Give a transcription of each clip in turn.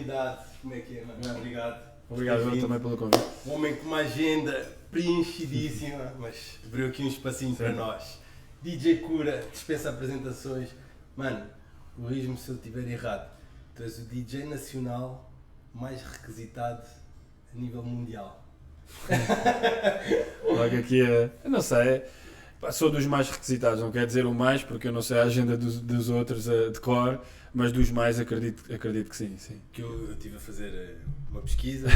convidado. Como é que é, mano? Obrigado. Obrigado eu também pelo convite. Um homem com uma agenda preenchidíssima, mas abriu aqui um espacinho para nós. DJ Cura, dispensa apresentações. Mano, corrige-me se eu estiver errado. Tu és o DJ nacional mais requisitado a nível mundial. Logo aqui eu não sei, sou dos mais requisitados, não quer dizer o mais, porque eu não sei a agenda dos outros de cor, mas dos mais acredito que sim. Que eu estive a fazer uma pesquisa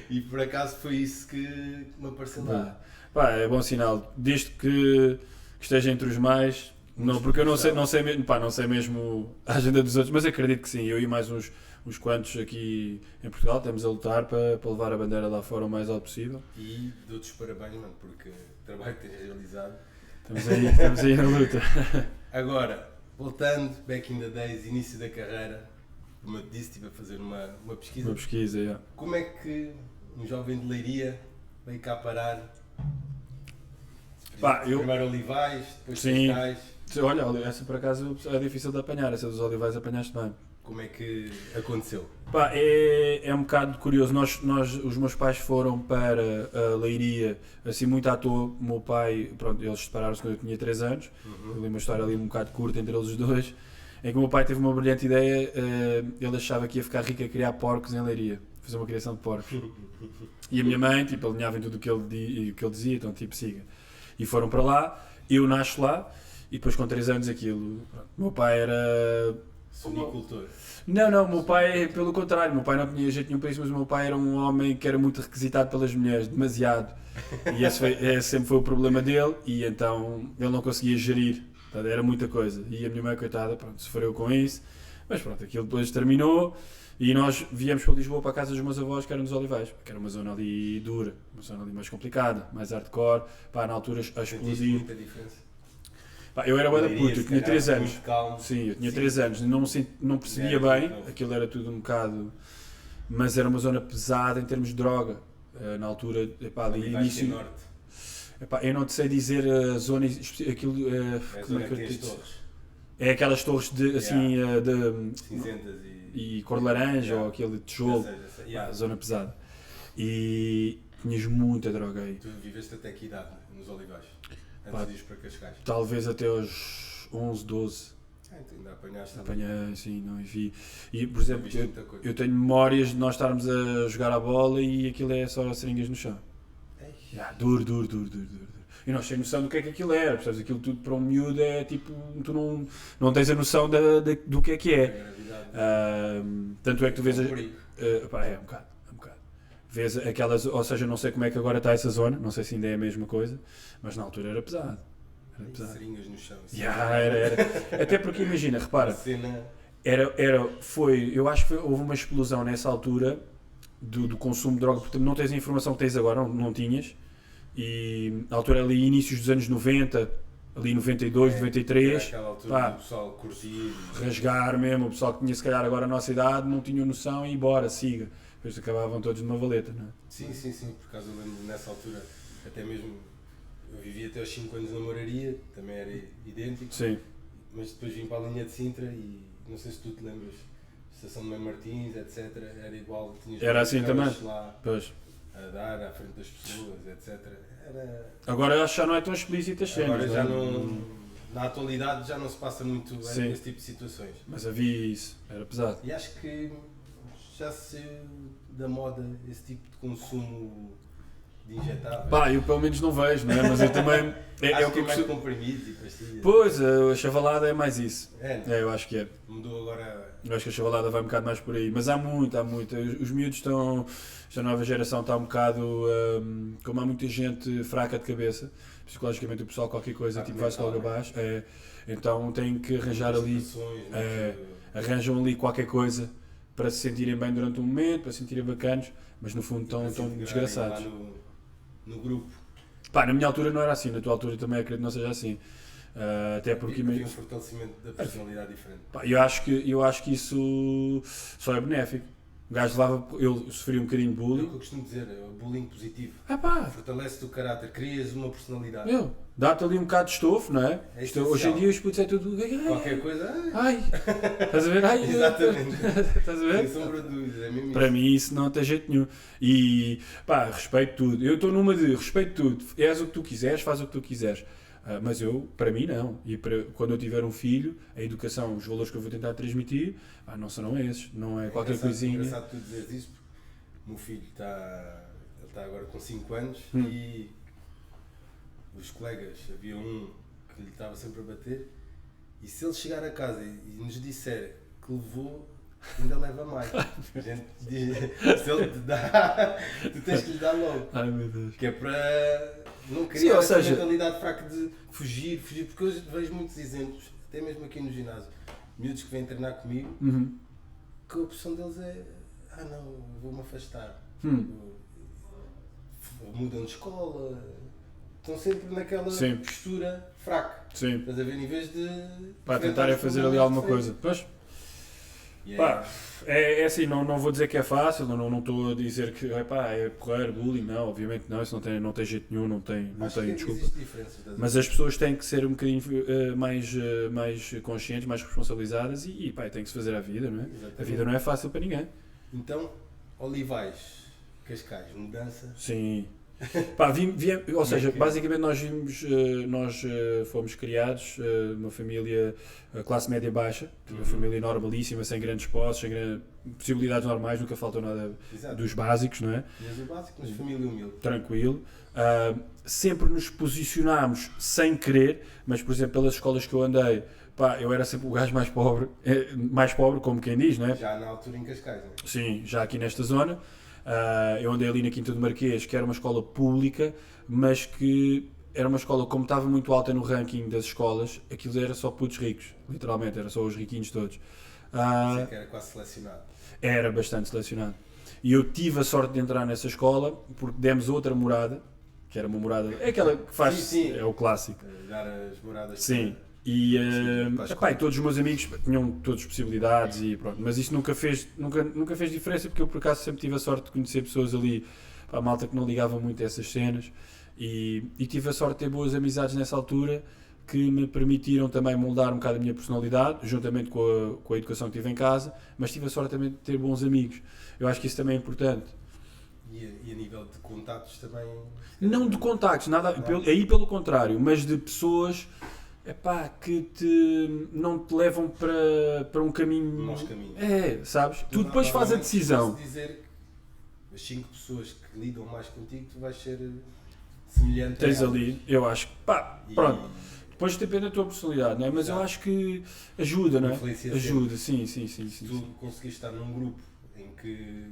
e por acaso foi isso que me apareceu lá. Pá, é bom sinal, desde que esteja entre os mais, não, porque eu não sei mesmo a agenda dos outros, mas acredito que sim, eu e mais uns quantos aqui em Portugal estamos a lutar para levar a bandeira lá fora o mais alto possível. E dou-te os parabéns, mano, porque o trabalho que tens realizado. Estamos aí na luta. Agora, voltando, back in the days, início da carreira, como eu te disse, estive a fazer uma pesquisa. Uma pesquisa, yeah. Como é que um jovem de Leiria veio cá parar? Primeiro Olivais, depois Cascais. Olha, essa por acaso é difícil de apanhar, essa dos Olivais apanhaste bem. Como é que aconteceu? Pá, é um bocado curioso, os meus pais foram para a Leiria, assim muito à toa. O meu pai, pronto, eles separaram-se quando eu tinha 3 anos, eu li uma história ali um bocado curta entre eles os dois, em que o meu pai teve uma brilhante ideia, ele achava que ia ficar rico a criar porcos em Leiria, fazer uma criação de porcos. E a minha mãe, tipo, alinhava em tudo o que ele dizia, então tipo, siga. E foram para lá, eu nasço lá, e depois com 3 anos aquilo, pronto, o meu pai era... Sonicultor. Não, o meu pai, pelo contrário, o meu pai não tinha jeito nenhum para isso, mas o meu pai era um homem que era muito requisitado pelas mulheres, demasiado. E esse sempre foi o problema dele, e então ele não conseguia gerir, era muita coisa. E a minha mãe, coitada, pronto, sofreu com isso, mas pronto, aquilo depois terminou, e nós viemos para Lisboa, para a casa dos meus avós, que era nos Olivais, que era uma zona ali dura, uma zona ali mais complicada, mais hardcore, pá, na altura a explodir. Muita diferença? Eu era bué da puto, eu tinha 3 anos. Calmo. Sim, eu tinha 3 anos, não percebia bem, aquilo era tudo um bocado, mas era uma zona pesada em termos de droga. Na altura, ali início. Norte. Eu não te sei dizer a zona, aquilo. Como é que tem as torres? É aquelas torres de, assim, de cinzentas e cor de laranja, ou aquele tijolo, zona pesada. E tinhas muita droga aí. Tu viveste até que idade nos Olivais? Antes de ir para Cascais? Talvez até aos 11, 12. Então ainda apanhaste. Apanhei, sim, não vi. E, por exemplo, eu tenho memórias de nós estarmos a jogar a bola e aquilo é só seringas no chão. Duro. E nós temos noção do que é que aquilo era, percebes? Aquilo tudo para um miúdo é tipo, tu não tens a noção do que é. Tanto é que tu vês... É um bocado. Vês aquelas, ou seja, não sei como é que agora está essa zona, não sei se ainda é a mesma coisa, mas na altura era pesado. Seringas no chão. Era. Até porque imagina, repara, eu acho que houve uma explosão nessa altura do consumo de droga, porque não tens a informação que tens agora, não tinhas, e na altura ali inícios dos anos 90, ali 92, 93, aquela altura o pessoal curtia, rasgar mesmo, o pessoal que tinha se calhar agora a nossa idade não tinha noção e bora, siga. Depois acabavam todos numa valeta, não é? Sim, por causa eu lembro nessa altura, até mesmo, eu vivi até aos 5 anos na Moraria, também era idêntico. Sim. Mas depois vim para a linha de Sintra e não sei se tu te lembras, Estação de Mãe Martins, etc. Era igual, tinhas era assim também lá pois. A dar à frente das pessoas, etc. Agora eu acho que já não é tão explícito as cenas. Agora já não, na atualidade já não se passa muito esse tipo de situações. Mas havia isso, era pesado. E acho que já se da moda esse tipo de consumo de injetáveis. Eu pelo menos não vejo, não é? Mas eu também... Acho que é mais comprimidos e pastilhas. Pois, a chavalada é mais isso. Eu acho que é. Mudou agora... Eu acho que a chavalada vai um bocado mais por aí. Mas há muito. Os miúdos estão... Esta nova geração está um bocado... como há muita gente fraca de cabeça, psicologicamente o pessoal qualquer coisa tipo vai-se logo abaixo. Então têm que arranjar ali... Arranjam ali qualquer coisa para se sentirem bem durante um momento, para se sentirem bacanos, mas no fundo estão desgraçados. No grupo. Na minha altura não era assim, na tua altura também acredito que não seja assim. Até porque havia um fortalecimento da personalidade diferente. Eu acho que isso só é benéfico. O gajo levava, ele sofria um bocadinho de É o bullying. que eu costumo dizer, é o bullying positivo. Pá, Fortalece-te o caráter, crias uma personalidade. dá-te ali um bocado de estofo, não é? É Isto, hoje em dia os putos é tudo. Qualquer coisa, Ai! Estás a ver? Ai! exatamente. Estás a ver? Sem sombra de dúvida, é mesmo Para isso. mim isso não tem jeito nenhum. E pá, respeito tudo. Eu estou numa de respeito tudo. És o que tu quiseres, faz o que tu quiseres. Mas eu, para mim, não. E quando eu tiver um filho, a educação, os valores que eu vou tentar transmitir, não serão esses. Não é qualquer coisinha. É engraçado tu dizeres isso, porque o meu filho está agora com 5 anos e os colegas, havia um que lhe estava sempre a bater, e se ele chegar a casa e nos disser que levou, ainda leva mais. A gente diz, se ele te dá, tu tens que lhe dar logo. Ai meu Deus. Que é para não criar Sim, ou essa seja, mentalidade fraca de fugir, porque eu vejo muitos exemplos, até mesmo aqui no ginásio, miúdos que vêm treinar comigo, que a opção deles é, não, vou-me afastar. Mudam de escola, estão sempre naquela Sim. postura fraca. Sim. Estás a ver, em vez de Para tentarem fazer ali alguma coisa. Pois. Yeah. Pá, é assim, não vou dizer que é fácil, não estou a dizer que é porreiro, bullying, não, obviamente não, isso não tem jeito nenhum, não tem desculpa. Existe diferença, Mas as pessoas têm que ser um bocadinho mais conscientes, mais responsabilizadas e tem que se fazer a vida, não é? Exatamente. A vida não é fácil para ninguém. Então, Olivais, Cascais, mudança. Sim. Pá, ou seja, que é? basicamente nós fomos criados numa família classe média baixa, uma família normalíssima, sem grandes posses, sem possibilidades normais, nunca faltou nada Exato. dos básicos, não é? Mas o básico, mas família humilde. Tranquilo. Sempre nos posicionámos sem querer, mas por exemplo, pelas escolas que eu andei, pá, eu era sempre o gajo mais pobre, como quem diz, não é? Já na altura em Cascais, não é? Sim, já aqui nesta zona. Eu andei ali na Quinta do Marquês, que era uma escola pública, mas que era uma escola, como estava muito alta no ranking das escolas, aquilo era só putos ricos, literalmente, era só os riquinhos todos. Sei que era quase selecionado. Era bastante selecionado. E eu tive a sorte de entrar nessa escola, porque demos outra morada, que era uma morada, é aquela que faz, Sim. é o clássico. Dar as moradas. Sim. E, para e todos os meus amigos tinham todas possibilidades e pronto, mas isso nunca fez diferença, porque eu por acaso sempre tive a sorte de conhecer pessoas ali, a malta que não ligava muito a essas cenas e tive a sorte de ter boas amizades nessa altura que me permitiram também moldar um bocado a minha personalidade, juntamente com a educação que tive em casa, mas tive a sorte também de ter bons amigos. Eu acho que isso também é importante. E a nível de contatos também? Não de contactos, nada, aí pelo contrário, mas de pessoas que não te levam para um caminho. Maus caminhos. Sabes? Tu depois fazes a decisão. Posso dizer que as 5 pessoas que lidam mais contigo, tu vais ser semelhante Tens a elas. ali, eu acho que pronto. Depois depende da tua personalidade, não é? Mas Exato. eu acho que ajuda, não é? Influencia Ajuda, sim. Se tu conseguires estar num grupo em que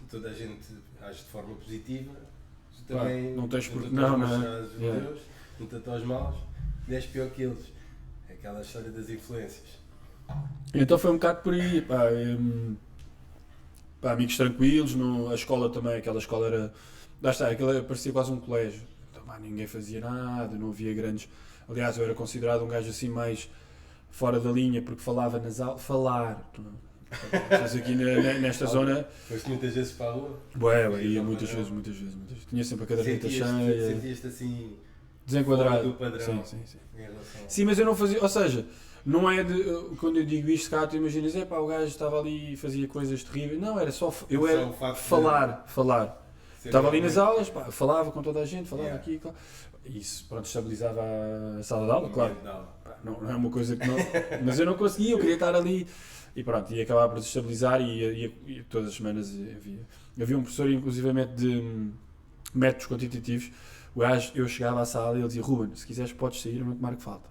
toda a gente age de forma positiva, tu também não tens junta-te não, aos não é? maus judeus, junta-te aos maus, e és pior que eles. É aquela história das influências. Então foi um bocado por aí, amigos tranquilos, a escola também, aquela escola era, lá está, aquela parecia quase um colégio, então ninguém fazia nada, não havia grandes, aliás eu era considerado um gajo assim mais fora da linha, porque falava nas aulas, aqui nesta zona, Foste muitas vezes para a rua? ia muitas vezes, tinha sempre a caderneta cheia, Sentias-te assim desenquadrado, fora do padrão sim. em relação a... Sim, mas eu não fazia, ou seja, não é de, quando eu digo isto cá, tu imaginas, o gajo estava ali e fazia coisas terríveis, não, era só, eu era o facto falar, ser estava ali realmente- nas aulas, falava com toda a gente, falava Yeah. aqui, claro. Isso, pronto, estabilizava a sala de aula, claro, não é uma coisa que não, mas eu não conseguia, eu queria estar ali, e pronto, e acabava por desestabilizar e todas as semanas havia um professor, inclusivamente, de métodos quantitativos, o gajo, eu chegava à sala e ele dizia, Ruben, se quiseres podes sair, eu não te marco falta.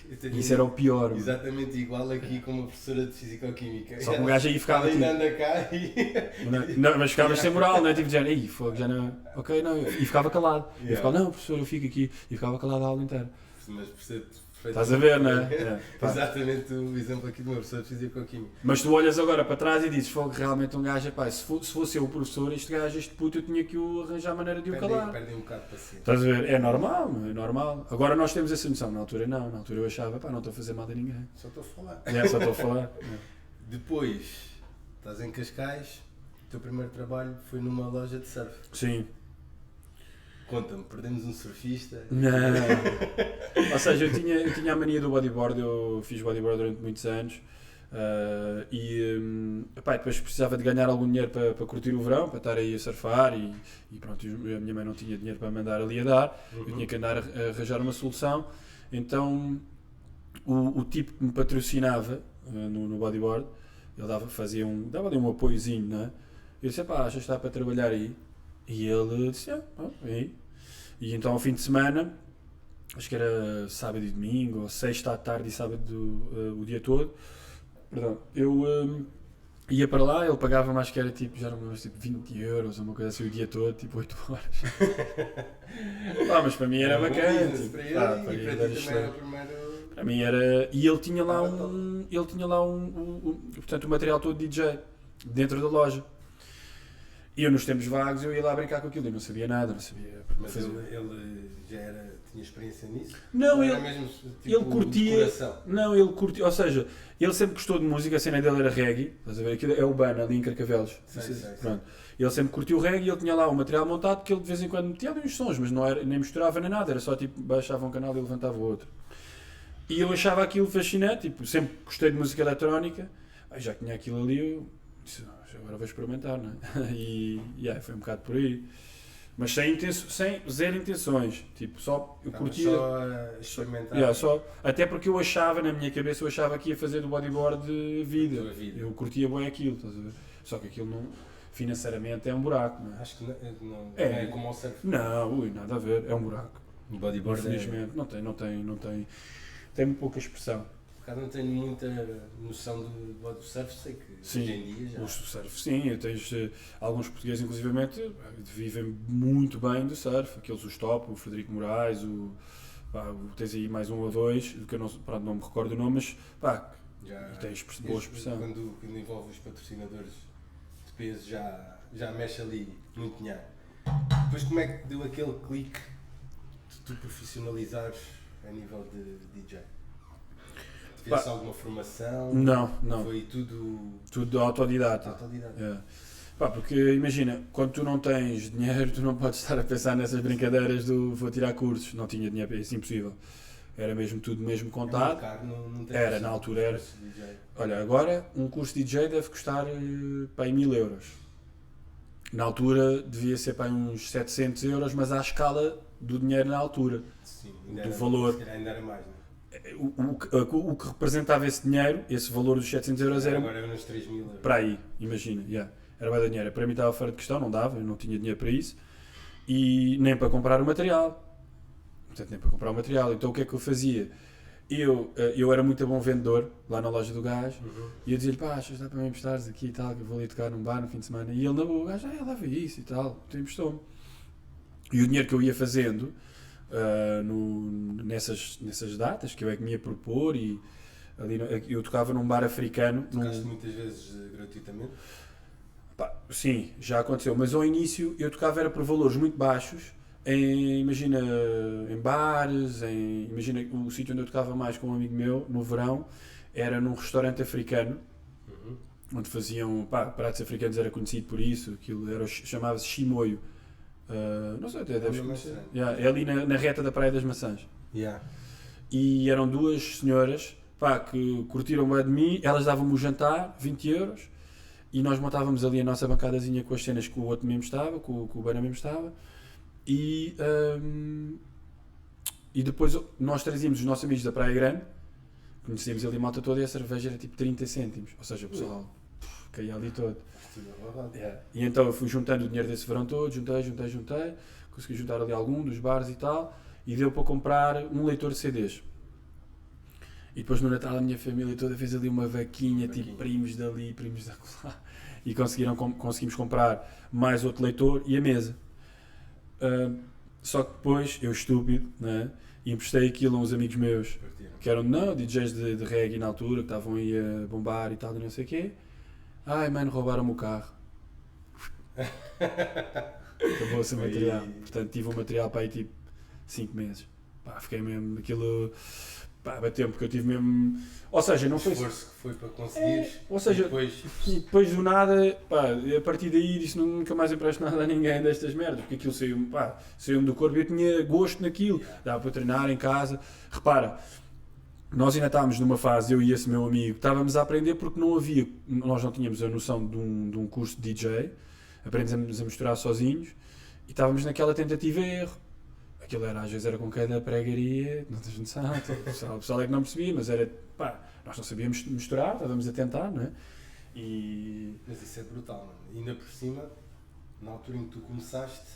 Eu tenho Isso era o pior. Mano. exatamente igual aqui com uma professora de Fisicoquímica. Só que um gajo aí ficava Ela ainda tipo... anda cá e... Não, mas ficavas sem moral, não é? Tipo, de fogo, já não... Ok, não, e ficava calado. Yeah. E ficava, não, professor, eu fico aqui. E ficava calado a aula inteira. Mas percebo-te Estás a ver, não é? Exatamente o exemplo aqui de uma professora de Fisicoquímica. Mas tu olhas agora para trás e dizes, fogo, realmente um gajo, se fosse eu o professor, este puto, eu tinha que o arranjar a maneira de o calar. Perdem um bocado de paciência. Estás a ver? É normal, é normal. Agora nós temos essa noção, na altura não. Na altura eu achava, não estou a fazer mal a ninguém. Só estou a falar. Só estou a falar. Depois, estás em Cascais, o teu primeiro trabalho foi numa loja de surf. Sim. Conta-me, perdemos um surfista. Não. Ou seja, eu tinha a mania do bodyboard, eu fiz bodyboard durante muitos anos. Depois precisava de ganhar algum dinheiro para curtir o verão, para estar aí a surfar e pronto, a minha mãe não tinha dinheiro para mandar ali a dar, eu tinha que andar a arranjar uma solução, então o tipo que me patrocinava no bodyboard, ele dava-lhe um apoiozinho, não é? Eu disse, achas que está para trabalhar aí? E ele disse, vem aí. E então ao fim de semana, acho que era sábado e domingo, ou sexta à tarde e sábado o dia todo, perdão, eu ia para lá, ele pagava mais que era tipo, já não me lembro, tipo 20 euros ou uma coisa assim o dia todo, tipo 8 horas. Mas para mim era bacana. Tipo, para ele, e para ti também era o primeiro... Para mim era... E ele tinha lá portanto, o material todo DJ dentro da loja. E eu nos tempos vagos eu ia lá brincar com aquilo e não sabia nada, não sabia... Mas ele já tinha experiência nisso? Não, era mesmo, tipo, ele curtia... decoração? Não, ele curtia, ou seja, ele sempre gostou de música, a cena dele era reggae, estás a ver? Aquilo é urbano ali em Carcavelos. Sei. Pronto. Ele sempre curtiu o reggae e ele tinha lá o material montado que ele de vez em quando metia ali uns sons, mas não era, nem misturava nem nada, era só tipo, baixava um canal e levantava o outro. E eu achava aquilo fascinante, tipo, sempre gostei de música eletrónica, já tinha aquilo ali, eu disse, agora vou experimentar, não é? E foi um bocado por aí. Mas sem zero intenções, tipo, só eu curtia. Só experimentar. Até porque eu achava, na minha cabeça, que ia fazer do bodyboard vida. Eu curtia bem aquilo, estás a ver? Só que aquilo não, financeiramente é um buraco, não é? Acho que não é como ao surf. Não, nada a ver, é um buraco. O bodyboard infelizmente, tem muito pouca expressão. Não tenho muita noção do surf, sei que sim, hoje em dia já... O surf, sim, tens alguns portugueses inclusivamente vivem muito bem do surf, aqueles os top, o Frederico Moraes, tens aí mais um ou dois, que eu não me recordo o nome, mas tens boa expressão. Quando envolve os patrocinadores de peso já mexe ali muito dinheiro. Depois como é que deu aquele clique de tu profissionalizares a nível de DJ? Fez alguma formação? Não. Foi tudo autodidata. Yeah. Porque imagina, quando tu não tens dinheiro, tu não podes estar a pensar nessas brincadeiras do vou tirar cursos. Não tinha dinheiro, é impossível. Era mesmo tudo mesmo contado. Caro, não na altura era. Olha, agora um curso de DJ deve custar para aí 1000 euros. Na altura devia ser para aí uns 700 euros, mas à escala do dinheiro na altura. Sim, do valor. Ainda era mais, não é? O que representava esse dinheiro, esse valor dos 700 euros era... Agora era uns 3000 euros. Para aí, imagina, era bem de dinheiro. Para mim estava fora de questão, não dava, eu não tinha dinheiro para isso. E nem para comprar o material. Então o que é que eu fazia? Eu era muito bom vendedor, lá na loja do gajo, e eu dizia-lhe, achas dá para me emprestares aqui e tal, que eu vou ali tocar num bar no fim de semana. E ele, na boa, o gajo, leva isso e tal, tu emprestou-me. E o dinheiro que eu ia fazendo... nessas datas que eu é que me ia propor e ali eu tocava num bar africano. Tocaste muitas vezes gratuitamente? Sim, já aconteceu, mas ao início eu tocava era por valores muito baixos, imagina em bares, imagina o sítio onde eu tocava mais com um amigo meu no verão era num restaurante africano, onde faziam pratos africanos, era conhecido por isso, aquilo chamava-se Chimoio. Não sei, até deves conhecer. É ali na reta da Praia das Maçãs. E eram duas senhoras que curtiram bem de mim, elas davam-me o jantar, 20 euros, e nós montávamos ali a nossa bancadazinha com as cenas que o outro mesmo estava, que o Bana mesmo estava, e depois nós trazíamos os nossos amigos da Praia Grande, conhecíamos ali a malta toda e a cerveja era tipo 30 cêntimos, ou seja, o pessoal caía ali todo. E então eu fui juntando o dinheiro desse verão todo, juntei, consegui juntar ali algum dos bares e tal, e deu para comprar um leitor de CDs. E depois no Natal a minha família toda fez ali uma vaquinha, tipo primos dali, primos da lá, e conseguimos comprar mais outro leitor e a mesa. Só que depois, eu estúpido, né, emprestei aquilo a uns amigos meus, que eram DJs de reggae na altura, que estavam aí a bombar e tal, e não sei o quê. Ai, mano, roubaram-me o carro. Acabou-se o material. Portanto, tive o material para aí tipo 5 meses. Fiquei mesmo aquilo. pá, bateu porque eu tive mesmo... Ou seja, não O foi... esforço que foi para conseguires. Ou seja, e e depois do nada, pá, a partir daí disse nunca mais empresto nada a ninguém destas merdas, porque aquilo saiu-me do corpo e eu tinha gosto naquilo, dava para treinar em casa. Repara, nós ainda estávamos numa fase, eu e esse meu amigo, estávamos a aprender porque nós não tínhamos a noção de um curso de DJ, aprendemos a misturar sozinhos e estávamos naquela tentativa e erro. Aquilo às vezes era com cada pregaria, não tens noção, o pessoal é que não percebia, mas era, pá, nós não sabíamos misturar, estávamos a tentar, não é? Mas isso é brutal, mano. Ainda por cima, na altura em que tu começaste,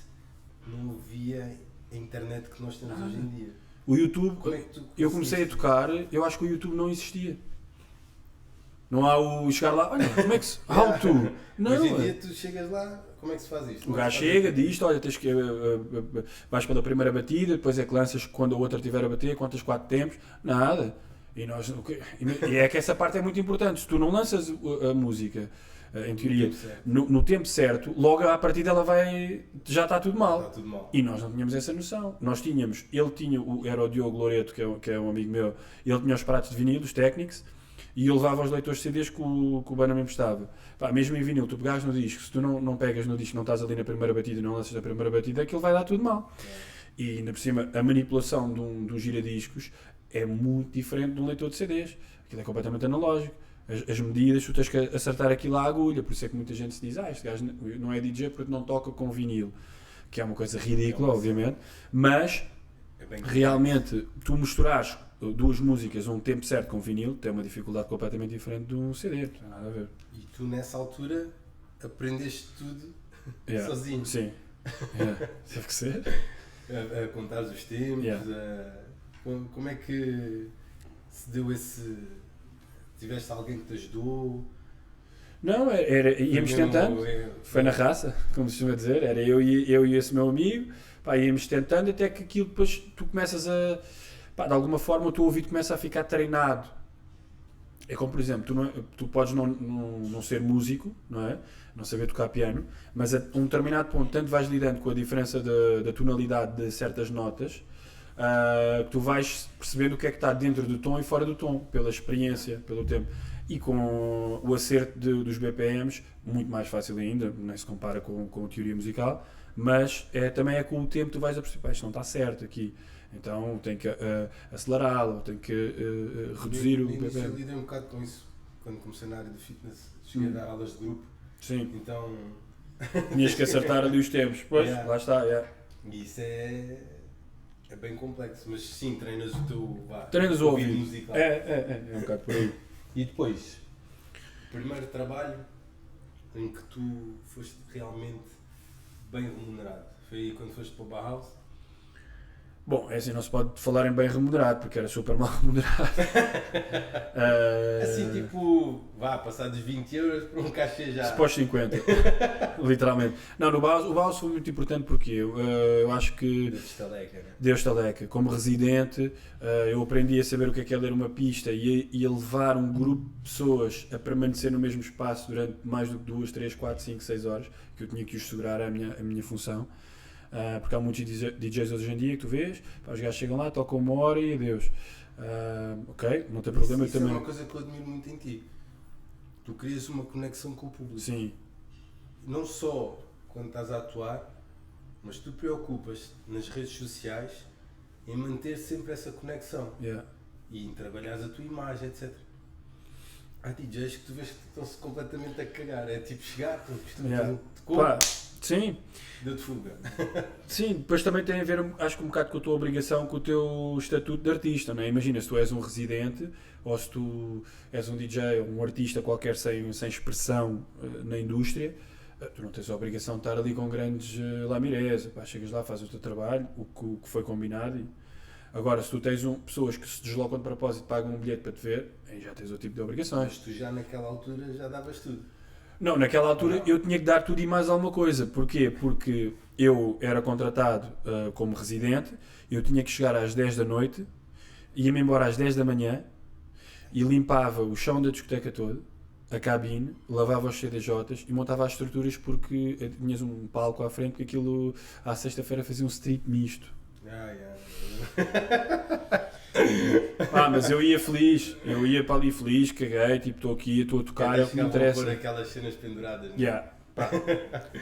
não havia a internet que nós temos hoje em dia. O YouTube, Como é que tu eu comecei a tocar, eu acho que o YouTube não existia. Não há o chegar lá, olha, como é que se... How to? Não, hoje em dia tu chegas lá, como é que se faz isto? o gajo chega, diz olha, tens que... vais pela primeira batida, depois é que lanças quando a outra estiver a bater, quantas 4 tempos, nada. E é que essa parte é muito importante. Se tu não lanças a música, em teoria, no tempo certo, logo à partida ela já está tudo mal. Está tudo mal. E nós não tínhamos essa noção. Era o Diogo Loreto, que é um amigo meu, ele tinha os pratos de vinil, os Technics, e eu levava os leitores de CDs que o Bana me emprestava. Pá, mesmo em vinil, tu pegas no disco, se tu não pegas no disco, não estás ali na primeira batida e não lanças na primeira batida, aquilo vai dar tudo mal. E ainda por cima, a manipulação de um giradiscos é muito diferente de um leitor de CDs. Aquilo é completamente analógico. As medidas, tu tens que acertar aquilo à agulha, por isso é que muita gente se diz, este gajo não é DJ porque não toca com vinil, que é uma coisa ridícula, obviamente, mas realmente tu misturares duas músicas a um tempo certo com vinil tem uma dificuldade completamente diferente de um CD, não tem nada a ver. E tu nessa altura aprendeste tudo sozinho. Sim, teve que ser. A contar os tempos, como é que se deu esse... Tiveste alguém que te ajudou? Não, íamos tentando, foi na raça, como se costuma dizer, era eu e esse meu amigo, pá, íamos tentando até que aquilo depois tu começas a, pá, de alguma forma o teu ouvido começa a ficar treinado. É como, por exemplo, tu podes não ser músico, não é? Não saber tocar piano, mas a um determinado ponto, tanto vais lidando com a diferença da tonalidade de certas notas, que tu vais percebendo o que é que está dentro do tom e fora do tom, pela experiência, pelo tempo. E com o acerto dos BPMs, muito mais fácil ainda, nem se compara com a teoria musical, mas também é com o tempo que tu vais a perceber, isto não está certo aqui, então tem que acelerá-lo, tem que reduzir o BPM. Eu lidei um bocado com isso quando comecei na área de fitness, cheguei a dar aulas de grupo. Sim. Então... Tinhas que acertar ali os tempos, pois, lá está, E isso é bem complexo, mas sim, treinas o teu treinas o ouvido musical. É um bocado por aí. E depois, o primeiro trabalho em que tu foste realmente bem remunerado, foi aí quando foste para o Bauhaus? Bom, é assim, não se pode falar em bem remunerado, porque era super mal remunerado. Assim, tipo, passar dos 20 euros para um cachê já. Se pós 50, literalmente. Não, o Bauhaus foi muito importante porque eu acho que... Deus Taleca, como residente, eu aprendi a saber o que é ler uma pista e a levar um grupo de pessoas a permanecer no mesmo espaço durante mais do que 2, 3, 4, 5, 6 horas, que eu tinha que os segurar a minha função. Porque há muitos DJs hoje em dia que tu vês, os gajos chegam lá, tocam 1 hora e adeus. Ok, não tem problema. Isso também... é uma coisa que eu admiro muito em ti. Tu crias uma conexão com o público. Sim. Não só quando estás a atuar, mas tu preocupas nas redes sociais em manter sempre essa conexão. E em trabalhar a tua imagem, etc. Há DJs que tu vês que estão-se completamente a cagar. É tipo chegar, sim. Deu-te fuga. Sim, depois também tem a ver, acho que um bocado com a tua obrigação, com o teu estatuto de artista, não é? Imagina, se tu és um residente, ou se tu és um DJ, ou um artista qualquer sem expressão na indústria, tu não tens a obrigação de estar ali com grandes lamirés. Chegas lá, fazes o teu trabalho, o que foi combinado. Agora, se tu tens pessoas que se deslocam de propósito, pagam um bilhete para te ver, aí já tens outro tipo de obrigações. Mas tu já naquela altura já davas tudo. Não, naquela altura eu tinha que dar tudo e mais alguma coisa. Porquê? Porque eu era contratado como residente, eu tinha que chegar às 10 da noite, ia-me embora às 10 da manhã e limpava o chão da discoteca todo, a cabine, lavava os CDJs e montava as estruturas porque tinhas um palco à frente, porque aquilo à sexta-feira fazia um strip misto. Mas eu ia feliz, eu ia para ali feliz, caguei, tipo, estou aqui, estou a tocar, é o que me interessa. Pôr aquelas cenas penduradas. Yeah. Pá,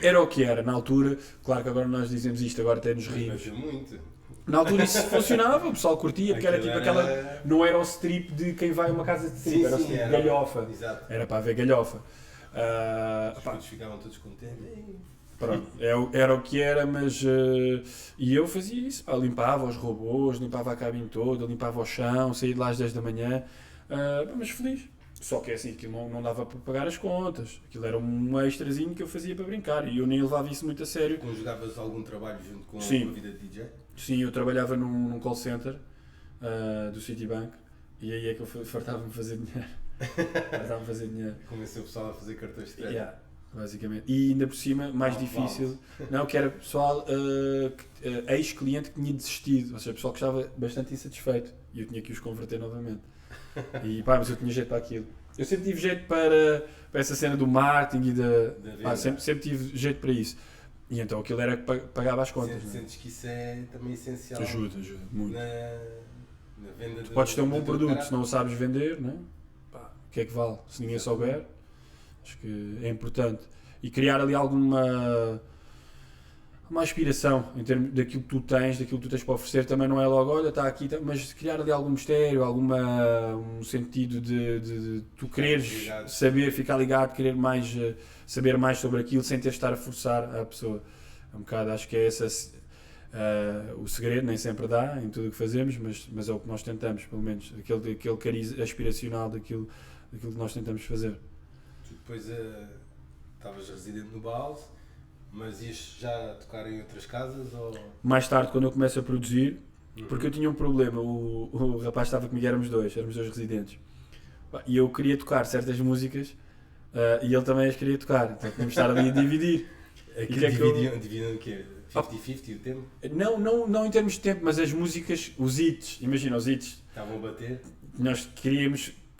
era o que era, na altura, claro que agora nós dizemos isto, agora até nos rimos. Muito. Na altura isso funcionava, o pessoal curtia, porque era tipo aquela. Não era o strip de quem vai a uma casa de strip, era o strip de galhofa. Exato. Era para haver galhofa. Os putos ficavam todos contentes. Pronto, era o que era, mas. E eu fazia isso, pá, limpava os robôs, limpava a cabine toda, limpava o chão, saía de lá às 10 da manhã, mas feliz. Só que é assim, aquilo não dava para pagar as contas, aquilo era um extrazinho que eu fazia para brincar e eu nem levava isso muito a sério. Conjugavas algum trabalho junto com a vida de DJ? Sim, eu trabalhava num call center do Citibank e aí é que eu fartava-me fazer dinheiro. Convenceu o pessoal a fazer cartões de crédito. Yeah, basicamente. E ainda por cima, mais difícil, não, que era pessoal, ex-cliente que tinha desistido, ou seja, pessoal que estava bastante insatisfeito e eu tinha que os converter novamente. E pá, mas eu tinha jeito para aquilo. Eu sempre tive jeito para essa cena do marketing e sempre tive jeito para isso. E então aquilo era que pagava as contas. Sentes que isso é também essencial? Ajuda muito. Na venda tu podes ter um bom produto, se não o sabes vender, né? Pá, o que é que vale? Se ninguém souber, acho que é importante. E criar ali uma aspiração em termos daquilo que tu tens, daquilo que tu tens para oferecer, também não é logo, olha, está aqui, mas criar ali algum mistério, um sentido de tu quereres saber, ficar ligado, querer mais, saber mais sobre aquilo sem ter de estar a forçar a pessoa. É um bocado, acho que é esse o segredo, nem sempre dá em tudo o que fazemos, mas é o que nós tentamos, pelo menos, aquele cariz aspiracional daquilo que nós tentamos fazer. Tu depois estavas residente no Baals, mas ias já tocar em outras casas? Ou... Mais tarde, quando eu começo a produzir, porque eu tinha um problema, o rapaz estava comigo, éramos dois residentes, e eu queria tocar certas músicas e ele também as queria tocar, então tínhamos de estar ali a dividir. Dividiam o quê? 50-50 o tempo? Não em termos de tempo, mas as músicas, os hits, imagina os hits. Estavam a bater?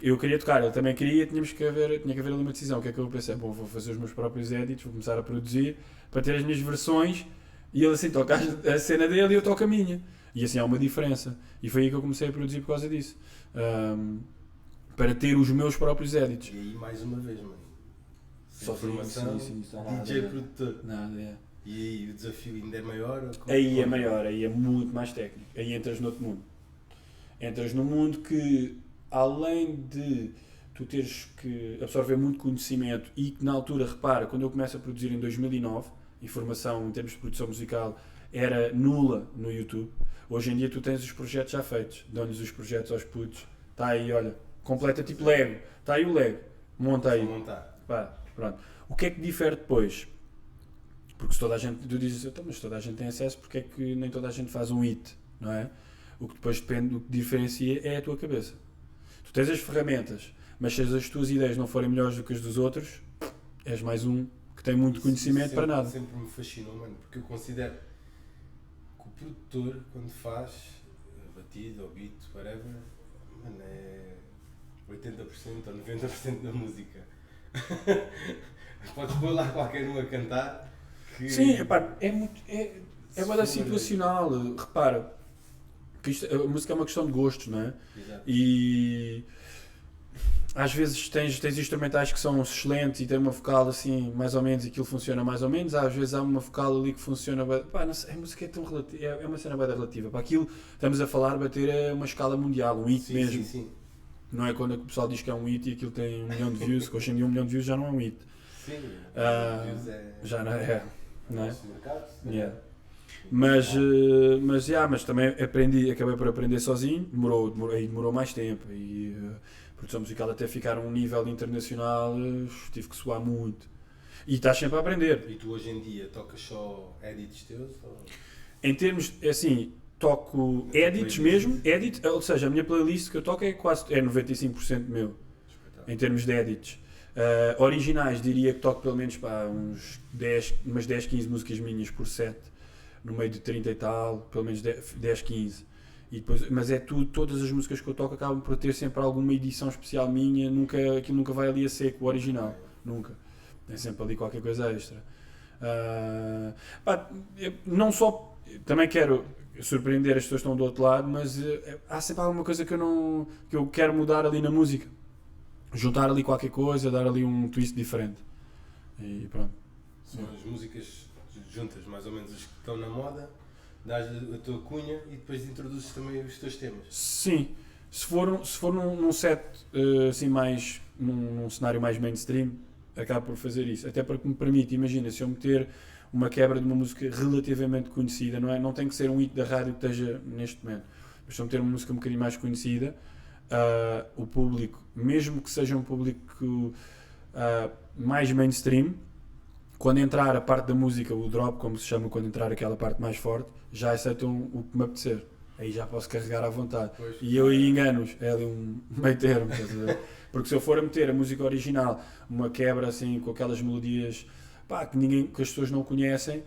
Eu queria tocar, ele também queria, tinha que haver ali uma decisão. O que é que eu pensei? Bom, vou fazer os meus próprios edits, vou começar a produzir para ter as minhas versões e ele assim toca a cena dele e eu toco a minha. E assim há uma diferença. E foi aí que eu comecei a produzir por causa disso. Para ter os meus próprios edits. E aí mais uma vez, mano. Só formação, DJ produtor. Nada, é. E aí o desafio ainda é maior? Aí é maior, aí é muito mais técnico. Aí entras noutro mundo. Entras num mundo que, além de tu teres que absorver muito conhecimento e que na altura, repara, quando eu começo a produzir em 2009, informação em termos de produção musical era nula no YouTube. Hoje em dia tu tens os projetos já feitos, dão-lhes os projetos aos putos, está aí, olha, completa tipo Lego, está aí o Lego, monta aí. Pá, pronto. O que é que difere depois? Porque se toda a gente, tu dizes, mas toda a gente tem acesso, porque é que nem toda a gente faz um hit, não é? O que depois depende, o que diferencia é a tua cabeça. Tu tens as ferramentas, mas se as tuas ideias não forem melhores do que as dos outros, és mais um que tem muito conhecimento para nada. Sempre me fascinou, mano, porque eu considero que o produtor, quando faz a batida ou beat, whatever, mano, é 80% ou 90% da música. Podes pôr lá qualquer um a cantar. Que... Sim, repara, é muito situacional, repara. A música é uma questão de gostos, não é? Exato. E às vezes tens instrumentais que são excelentes e tem uma vocal assim, mais ou menos, e aquilo funciona mais ou menos. Às vezes há uma vocal ali que funciona. Pá, não sei, a música é tão relativa, é uma cena bem relativa. Para aquilo estamos a falar, bater uma escala mundial, um hit mesmo. Sim. Não é quando o pessoal diz que é um hit e aquilo tem 1 milhão de views, que hoje em dia 1 milhão de views já não é um hit. Sim, já não é. Não é? Mercado, Yeah. Mas também acabei por aprender sozinho, demorou mais tempo e a produção musical até ficar a um nível internacional tive que suar muito e estás sempre a aprender. E tu hoje em dia tocas só edits teus? Ou... Em termos, assim, toco edits mesmo, ou seja, a minha playlist que eu toco é 95% meu, em termos de edits. Originais diria que toco pelo menos umas 10, 15 músicas minhas por set, no meio de 30 e tal, pelo menos 10, 15. E depois, mas é tudo, todas as músicas que eu toco acabam por ter sempre alguma edição especial minha, aquilo nunca vai ali a seco, o original, nunca. Tem sempre ali qualquer coisa extra. Pá, não só, também quero surpreender as pessoas que estão do outro lado, mas há sempre alguma coisa que eu quero mudar ali na música. Juntar ali qualquer coisa, dar ali um twist diferente. E pronto. São as músicas juntas, mais ou menos as que estão na moda, dás a tua cunha e depois introduzes também os teus temas. Sim, se for num set assim mais, num cenário mais mainstream, acabo por fazer isso. Até porque me permite, imagina, se eu meter uma quebra de uma música relativamente conhecida, não tem que ser um hit da rádio que esteja neste momento, mas se eu meter uma música um bocadinho mais conhecida, o público, mesmo que seja um público mais mainstream, quando entrar a parte da música, o drop, como se chama, quando entrar aquela parte mais forte, já aceitam o que me apetecer. Aí já posso carregar à vontade. Pois. E eu aí engano-os. É ali um meio termo. Estás a ver? Porque se eu for a meter a música original, uma quebra assim, com aquelas melodias que as pessoas não conhecem,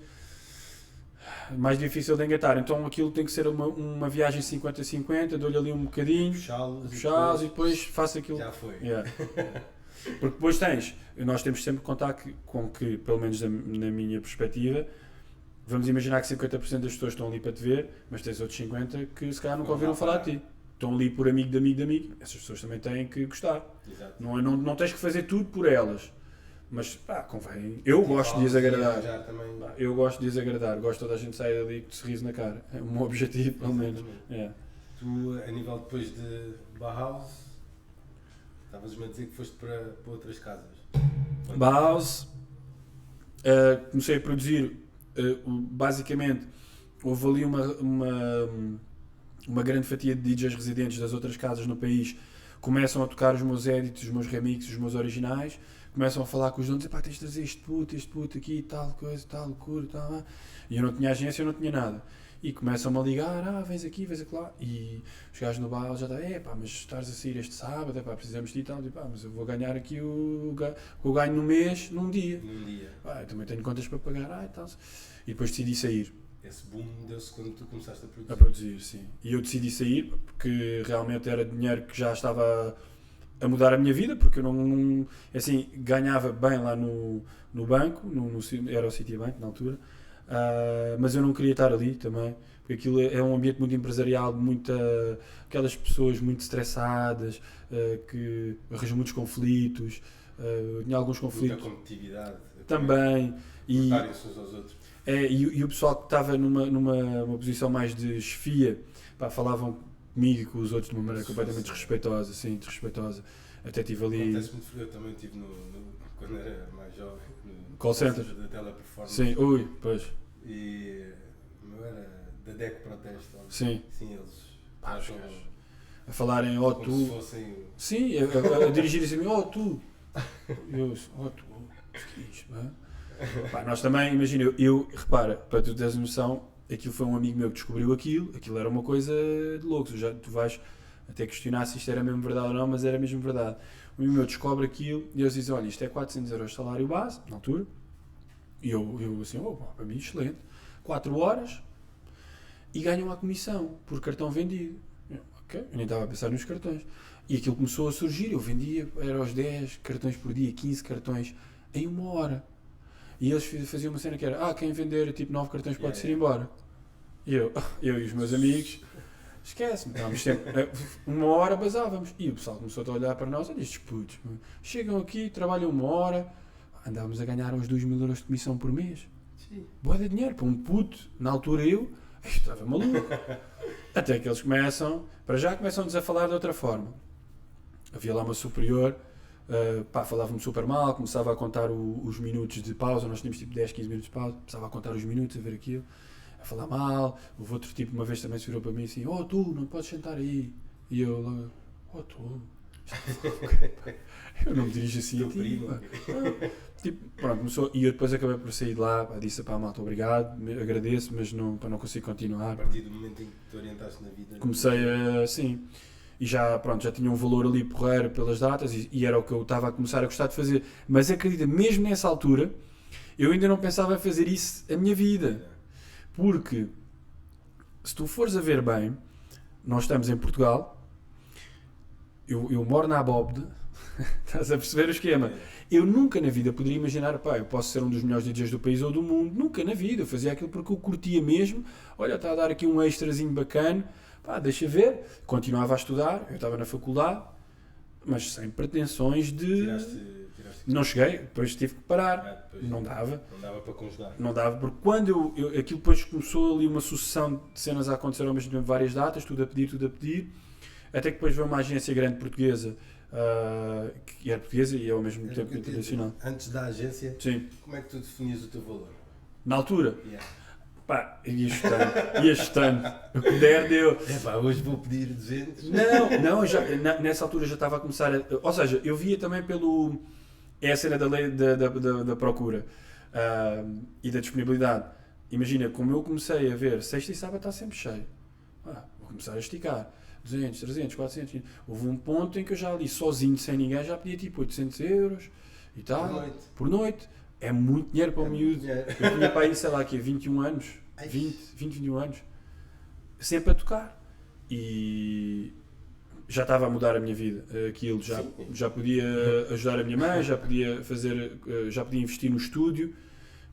mais difícil de engatar. Então aquilo tem que ser uma viagem 50-50, dou-lhe ali um bocadinho, puxá-los e depois faço aquilo. Já foi. Yeah. Porque depois nós temos sempre que contar com que, pelo menos na minha perspectiva, vamos imaginar que 50% das pessoas estão ali para te ver, mas tens outros 50% que se calhar nunca ouviram falar de ti. Estão ali por amigo de amigo de amigo. Essas pessoas também têm que gostar. Exato. Não tens que fazer tudo por elas. Mas convém. Eu gosto de as agradar. Eu gosto de as agradar. Gosto de toda a gente sair dali com um sorriso na cara. É o meu objetivo, pelo menos. É. Tu, a nível depois de Bauhaus, estavas-me a dizer que foste para outras casas. Bauhaus, comecei a produzir, basicamente, houve ali uma grande fatia de DJs residentes das outras casas no país, começam a tocar os meus edits, os meus remixes, os meus originais, começam a falar com os donos, tens de trazer este puto aqui, tal coisa, tal loucura, tal. E eu não tinha agência, eu não tinha nada. E começam-me a ligar, vens aqui, vens lá. E os gajos no bar já estão, mas estás a sair este sábado, precisamos de ti e tal. Mas eu vou ganhar aqui o ganho no mês, num dia. Eu também tenho contas para pagar, e tal. E depois decidi sair. Esse boom deu-se quando tu começaste a produzir? A produzir, sim. E eu decidi sair porque realmente era dinheiro que já estava a mudar a minha vida, porque eu não assim, ganhava bem lá no banco, era o Citibank na altura. Mas eu não queria estar ali também, porque aquilo é um ambiente muito empresarial, aquelas pessoas muito estressadas, que arranjam muitos conflitos, tinha alguns conflitos. Muita competitividade. Também. E uns aos outros. E o pessoal que estava numa posição mais de chefia, falavam comigo e com os outros de uma maneira completamente desrespeitosa, sim, desrespeitosa. Até estive ali... Acontece muito, eu também estive quando era mais jovem, no call center da Teleperformance. Sim, pois. E o meu era da DEC Protesto. Sim. Sim, eles a falarem, como tu... se fossem... Sim, a dirigirem-se a mim, tu. Eu, tu, que é isto, não é? Nós também, imagina, repara, para tu teres noção, aquilo foi um amigo meu que descobriu aquilo era uma coisa de louco, tu vais até questionar se isto era mesmo verdade ou não, mas era mesmo verdade. O amigo meu descobre aquilo e eles dizem, olha, isto é 400 euros de salário base, na altura, e eu assim, para mim excelente, 4 horas e ganham a comissão por cartão vendido. Ok, eu nem estava a pensar nos cartões. E aquilo começou a surgir, eu vendia, era aos 10 cartões por dia, 15 cartões em 1 hora. E eles faziam uma cena que era, quem vender tipo 9 cartões pode-se ir embora. E eu e os meus amigos, esquece-me, estávamos sempre, 1 hora basávamos. E o pessoal começou a olhar para nós, olha estes putos, chegam aqui, trabalham 1 hora, andávamos a ganhar uns 2.000 euros de comissão por mês. Boa de dinheiro, para um puto, na altura isto estava maluco. Até que eles começam a falar de outra forma. Havia lá uma superior, falava-me super mal, começava a contar os minutos de pausa, nós tínhamos tipo 10, 15 minutos de pausa, começava a contar os minutos, a ver aquilo, a falar mal. Houve outro tipo, uma vez também se virou para mim assim, tu, não podes sentar aí. E eu logo, tu. Eu não me dirijo assim a ti. Pronto, começou, e eu depois acabei por sair de lá, disse, malta, obrigado, agradeço, mas não consigo continuar. A partir do momento em que te orientaste na vida... Comecei sim. E já tinha um valor ali porreiro pelas datas e era o que eu estava a começar a gostar de fazer. Mas acredita, mesmo nessa altura, eu ainda não pensava em fazer isso a minha vida. Porque, se tu fores a ver bem, nós estamos em Portugal, eu moro na Abóbode, Estás a perceber o esquema? Eu nunca na vida poderia imaginar, pá, eu posso ser um dos melhores DJs do país ou do mundo. Nunca na vida. Eu fazia aquilo porque eu curtia mesmo. Olha, está a dar aqui um extrazinho bacana. Pá, deixa ver. Continuava a estudar. Eu estava na faculdade. Mas sem pretensões de... Tiraste Não cheguei. Depois tive que parar. depois Não dava. Não dava para conjugar. Não dava, porque quando aquilo depois começou ali uma sucessão de cenas a acontecer ao mesmo tempo, várias datas, tudo a pedir, até que depois veio uma agência grande portuguesa, que era portuguesa e ao mesmo tempo internacional. Antes da agência, Sim. como é que tu definias o teu valor? Na altura, Yeah. pá, ia estando. O que der, deu. Pá, hoje vou pedir 200. Não, nessa altura já estava a começar ou seja, eu via também pelo... É a cena da lei da procura e da disponibilidade. Imagina, como eu comecei a ver, sexta e sábado está sempre cheio. Vou começar a esticar. 200, 300, 400, 500. Houve um ponto em que eu já ali sozinho, sem ninguém, já pedia tipo 800 euros e tal. Por noite. É muito dinheiro para o miúdo. Eu tinha para aí, sei lá, aqui, 21 anos. 21 anos. Sempre a tocar. E... já estava a mudar a minha vida, aquilo, já podia ajudar a minha mãe, já podia investir no estúdio,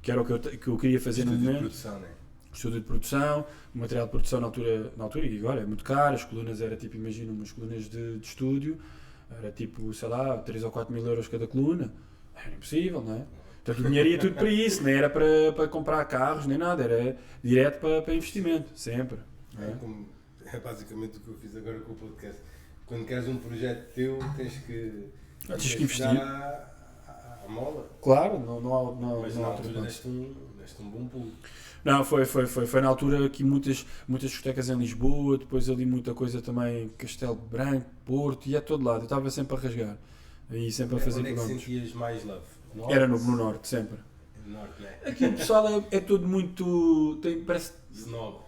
que era o que eu queria fazer no momento. Produção, né? Estúdio de produção, o material de produção na altura e agora é muito caro, as colunas era tipo, imagina, umas colunas de estúdio, era tipo, sei lá, 3 ou 4 mil euros cada coluna, era impossível, não é? Portanto o dinheiro ia tudo para isso, nem era para comprar carros, nem nada, era direto para investimento, sempre. É basicamente o que eu fiz agora com o podcast. Quando queres um projeto teu, tens que investir. À mola. Claro, não Mas na altura deste um bom pulo. Não, foi na altura que muitas discotecas em Lisboa, depois ali muita coisa também, Castelo Branco, Porto, e a todo lado, eu estava sempre a rasgar. E sempre a fazer quilómetros. Onde é que sentias mais love? Norte? Era no Norte, sempre. No Norte, né? Aqui o pessoal é todo muito... parece... Snob.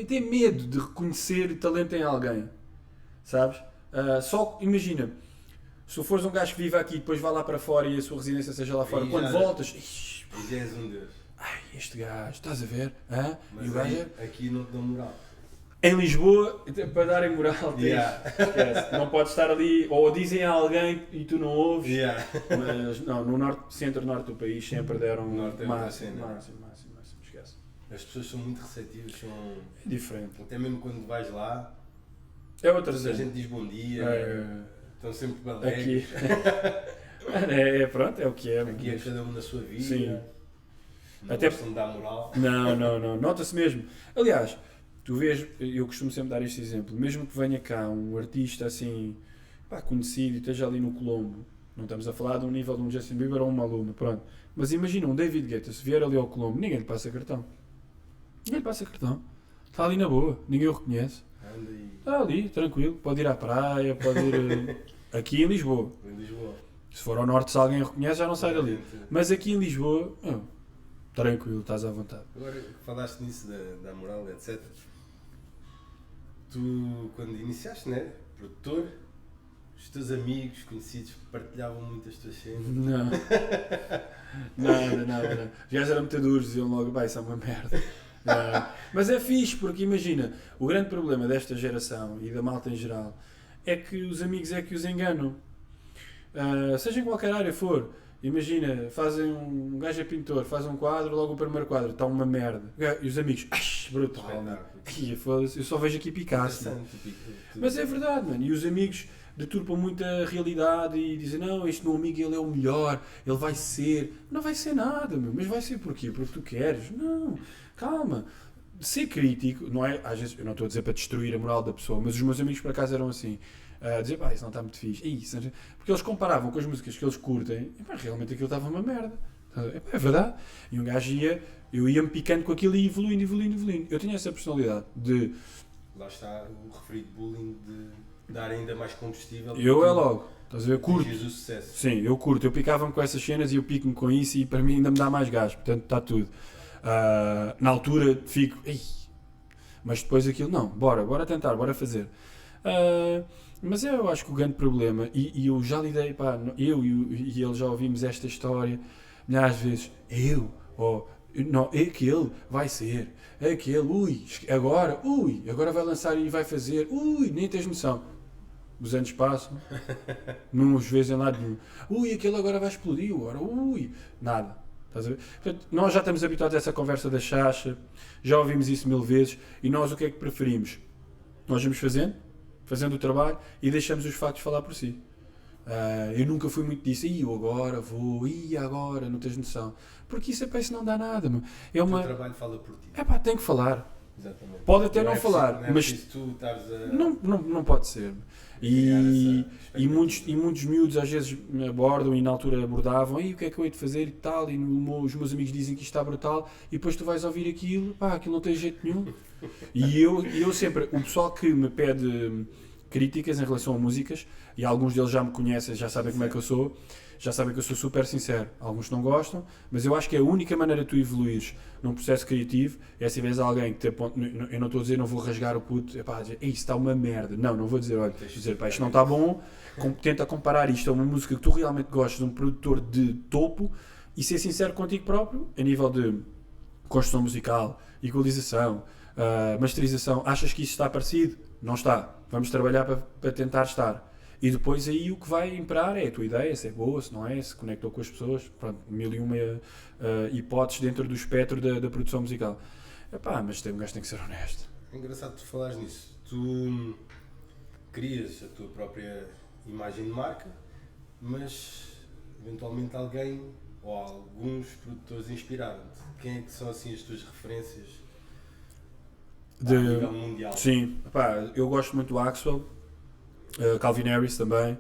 Tem medo de reconhecer talento em alguém, sabes? Só imagina, se tu fores um gajo que vive aqui e depois vá lá para fora e a sua residência seja lá fora, quando voltas... E já és um deus. Ai, este gajo, estás a ver? Mas e o gajo aqui não te dão moral. Em Lisboa, para darem moral, esquece. Não podes estar ali, ou dizem a alguém e tu não ouves, mas não, no norte, centro-norte do país sempre deram máximo, esquece. As pessoas são muito receptivas, é diferente. Até mesmo quando vais lá, é outra a gente diz bom dia, estão sempre alegres. Pronto, é o que é. Aqui é cada um na sua vida. Sim. Não gostam de dar moral. Não, nota-se mesmo. Aliás, tu vês, eu costumo sempre dar este exemplo, mesmo que venha cá um artista assim, conhecido e esteja ali no Colombo, não estamos a falar de um nível de um Justin Bieber ou um Maluma, pronto, mas imagina um David Guetta, se vier ali ao Colombo, ninguém lhe passa cartão. Está ali na boa, ninguém o reconhece. Está ali, tranquilo, pode ir à praia, pode ir aqui em Lisboa. Se for ao norte, se alguém o reconhece, já não sai dali. Mas aqui em Lisboa, tranquilo, estás à vontade. Agora que falaste nisso da moral, etc. Tu, quando iniciaste, né? Produtor, os teus amigos, conhecidos, partilhavam muito as tuas cenas? Não. Nada. Os gajos eram muito duros, diziam logo, isso é uma merda. Mas é fixe, porque imagina, o grande problema desta geração e da malta em geral é que os amigos é que os enganam. Seja em qualquer área for. Imagina, fazem um gajo é pintor, faz um quadro, logo o primeiro quadro está uma merda. E os amigos, brutal, eu só vejo aqui Picasso. Mas é verdade, mano. E os amigos deturpam muito a realidade e dizem, não, este meu amigo ele é o melhor, ele vai ser. Não vai ser nada, meu. Mas vai ser porquê? Porque tu queres? Não, calma. Ser crítico, não é? Às vezes, eu não estou a dizer para destruir a moral da pessoa, mas os meus amigos por acaso eram assim. Dizer, isso não está muito fixe. Porque eles comparavam com as músicas que eles curtem e realmente aquilo estava uma merda. É verdade. E um gajo eu ia-me picando com aquilo e evoluindo. Eu tinha essa personalidade de... Lá está o referido bullying de dar ainda mais combustível. Logo. Estás a ver? Curto. O sucesso. Sim, eu curto. Eu picava-me com essas cenas e eu pico-me com isso e para mim ainda me dá mais gás. Portanto, está tudo. Na altura fico... Mas depois aquilo, não. Bora tentar, bora fazer. Mas eu acho que o grande problema, e eu já lidei, eu e ele já ouvimos esta história milhares de vezes, aquele vai ser, aquele, agora vai lançar e vai fazer, nem tens noção. os anos passam, não os vês em lado nenhum. Ui, aquele agora vai explodir, agora, ui, nada. Estás a ver? Portanto, nós já estamos habituados a essa conversa da chacha, já ouvimos isso 1000 vezes, e nós o que é que preferimos? Nós vamos fazendo o trabalho e deixamos os factos falar por si. Eu nunca fui muito disso, eu agora vou, agora, não tens noção. Porque isso isso não dá nada. Meu. É O uma... teu trabalho fala por ti. tem que falar. Exatamente. Pode até não é falar, preciso, mas preciso tu estares a... não pode ser. E expectativa. muitos miúdos às vezes me abordam e na altura abordavam, o que é que eu hei de fazer e tal, e os meus amigos dizem que isto está brutal, e depois tu vais ouvir aquilo, aquilo não tem jeito nenhum. E eu sempre, o pessoal que me pede críticas em relação a músicas, e alguns deles já me conhecem, já sabem como é que eu sou, já sabem que eu sou super sincero. Alguns não gostam, mas eu acho que a única maneira de tu evoluires num processo criativo é se vês alguém que te aponta. Eu não estou a dizer, não vou rasgar o puto, dizer, isso está uma merda. Não vou dizer, olha, isto não está bom, tenta comparar isto a uma música que tu realmente gostas, de um produtor de topo, e ser sincero contigo próprio, a nível de construção musical, equalização, masterização. Achas que isso está parecido? Não está. Vamos trabalhar para tentar estar. E depois aí o que vai imperar é a tua ideia, se é boa, se não é, se conectou com as pessoas, pronto, 1001 hipóteses dentro do espectro da produção musical. Mas um gajo tem que ser honesto. É engraçado tu falares nisso. Tu crias a tua própria imagem de marca, mas eventualmente alguém ou alguns produtores inspiraram-te. Quem é que são assim as tuas referências a nível mundial? Sim, eu gosto muito do Axwell, Calvin Harris também,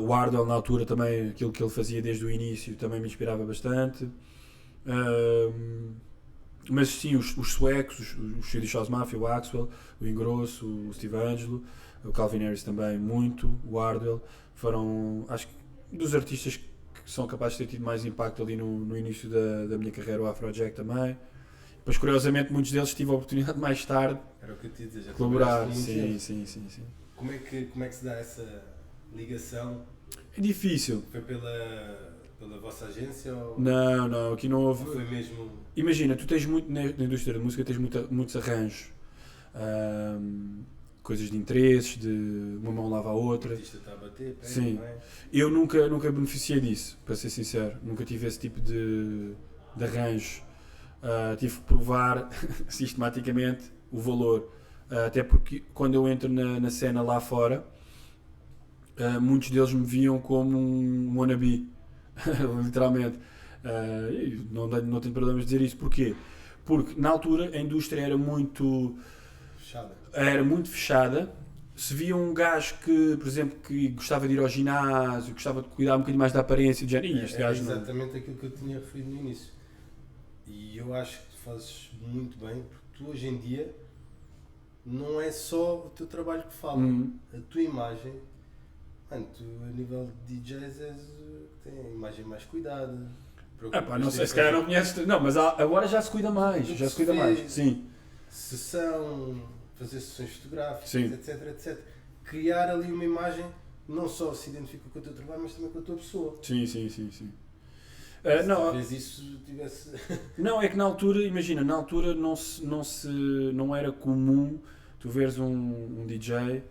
o Hardwell na altura também, aquilo que ele fazia desde o início também me inspirava bastante, mas sim, os suecos, os Swedish House Mafia, o Axwell, o Ingrosso, o Steve Angelo, o Calvin Harris também muito, o Hardwell, foram, acho que dos artistas que são capazes de ter tido mais impacto ali no início da minha carreira, o Afrojack também. Mas curiosamente muitos deles tive a oportunidade mais tarde Era o que eu te ia dizer, já colaborar. sim. Como é que se dá essa ligação? É difícil. Foi pela vossa agência? Ou... Não, aqui não houve. Ou foi mesmo... Imagina, tu tens muito na indústria da música, tens muitos arranjos, coisas de interesses, de uma mão lava a outra. O artista está a bater, pega, sim. não é? Eu nunca beneficiei disso, para ser sincero. Nunca tive esse tipo de arranjos. Tive que provar sistematicamente o valor. Até porque quando eu entro na cena lá fora, muitos deles me viam como um wannabe, literalmente. Não tenho problemas de dizer isso. Porquê? Porque na altura a indústria era muito fechada. Se via um gajo que, por exemplo, que gostava de ir ao ginásio, gostava de cuidar um bocadinho mais da aparência, de género, este gajo exatamente aquilo que eu tinha referido no início. E eu acho que tu fazes muito bem, porque tu hoje em dia não é só o teu trabalho que fala, a tua imagem. Mano, tu a nível de DJs tem a imagem mais cuidada. Não sei, se calhar não conheces. Não, mas agora já se cuida mais. Sim. Sessão, fazer sessões fotográficas, sim. etc. Criar ali uma imagem, não só se identifica com o teu trabalho, mas também com a tua pessoa. Sim. Talvez isso tivesse... Não, é que na altura, imagina, não era comum tu veres um DJ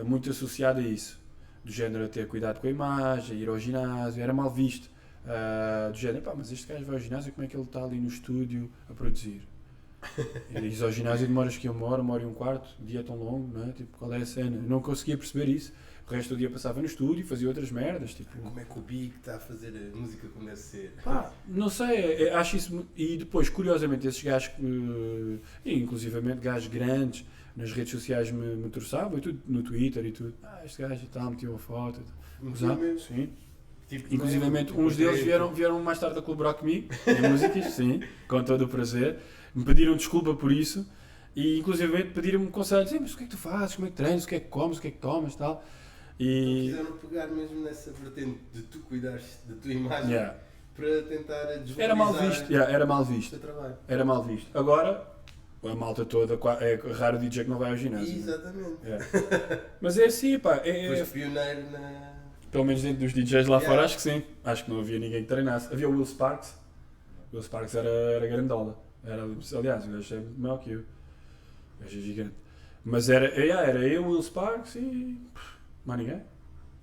muito associado a isso. Do género a ter cuidado com a imagem, ir ao ginásio, era mal visto. Do género, mas este gajo vai ao ginásio, como é que ele está ali no estúdio a produzir? E dizes ao ginásio, demoras que 1 hora e um quarto, o dia é tão longo, não é? Tipo, qual é a cena? Eu não conseguia perceber isso. O resto do dia passava no estúdio, fazia outras merdas. Tipo... Como é que o Big está a fazer a música como deve ser? Não sei, acho isso. E depois, curiosamente, esses gajos, inclusivamente gajos grandes, nas redes sociais me torçavam, e tudo, no Twitter e tudo. Este gajo meteu uma foto. Sim. Tipo, inclusivamente, uns deles vieram mais tarde a colaborar comigo, em músicas, sim, com todo o prazer. Me pediram desculpa por isso, e inclusivamente pediram-me conselhos. Mas o que é que tu fazes? Como é que treinas? O que é que comes? O que é que tomas? Tal. E... Então quiseram pegar mesmo nessa vertente de tu cuidares da tua imagem para tentar desvalorizar era mal visto. O teu trabalho. Era mal visto. Agora, a malta toda, é raro DJ que não vai ao ginásio. Exatamente. Mas é assim, Foste pioneiro na... Pelo menos dentro dos DJs lá fora, acho que sim. Acho que não havia ninguém que treinasse. Havia o Will Sparks. O Will Sparks era grandola. Aliás, o gajo é maior que eu. O gajo é gigante. Mas era eu, Will Sparks e mais ninguém.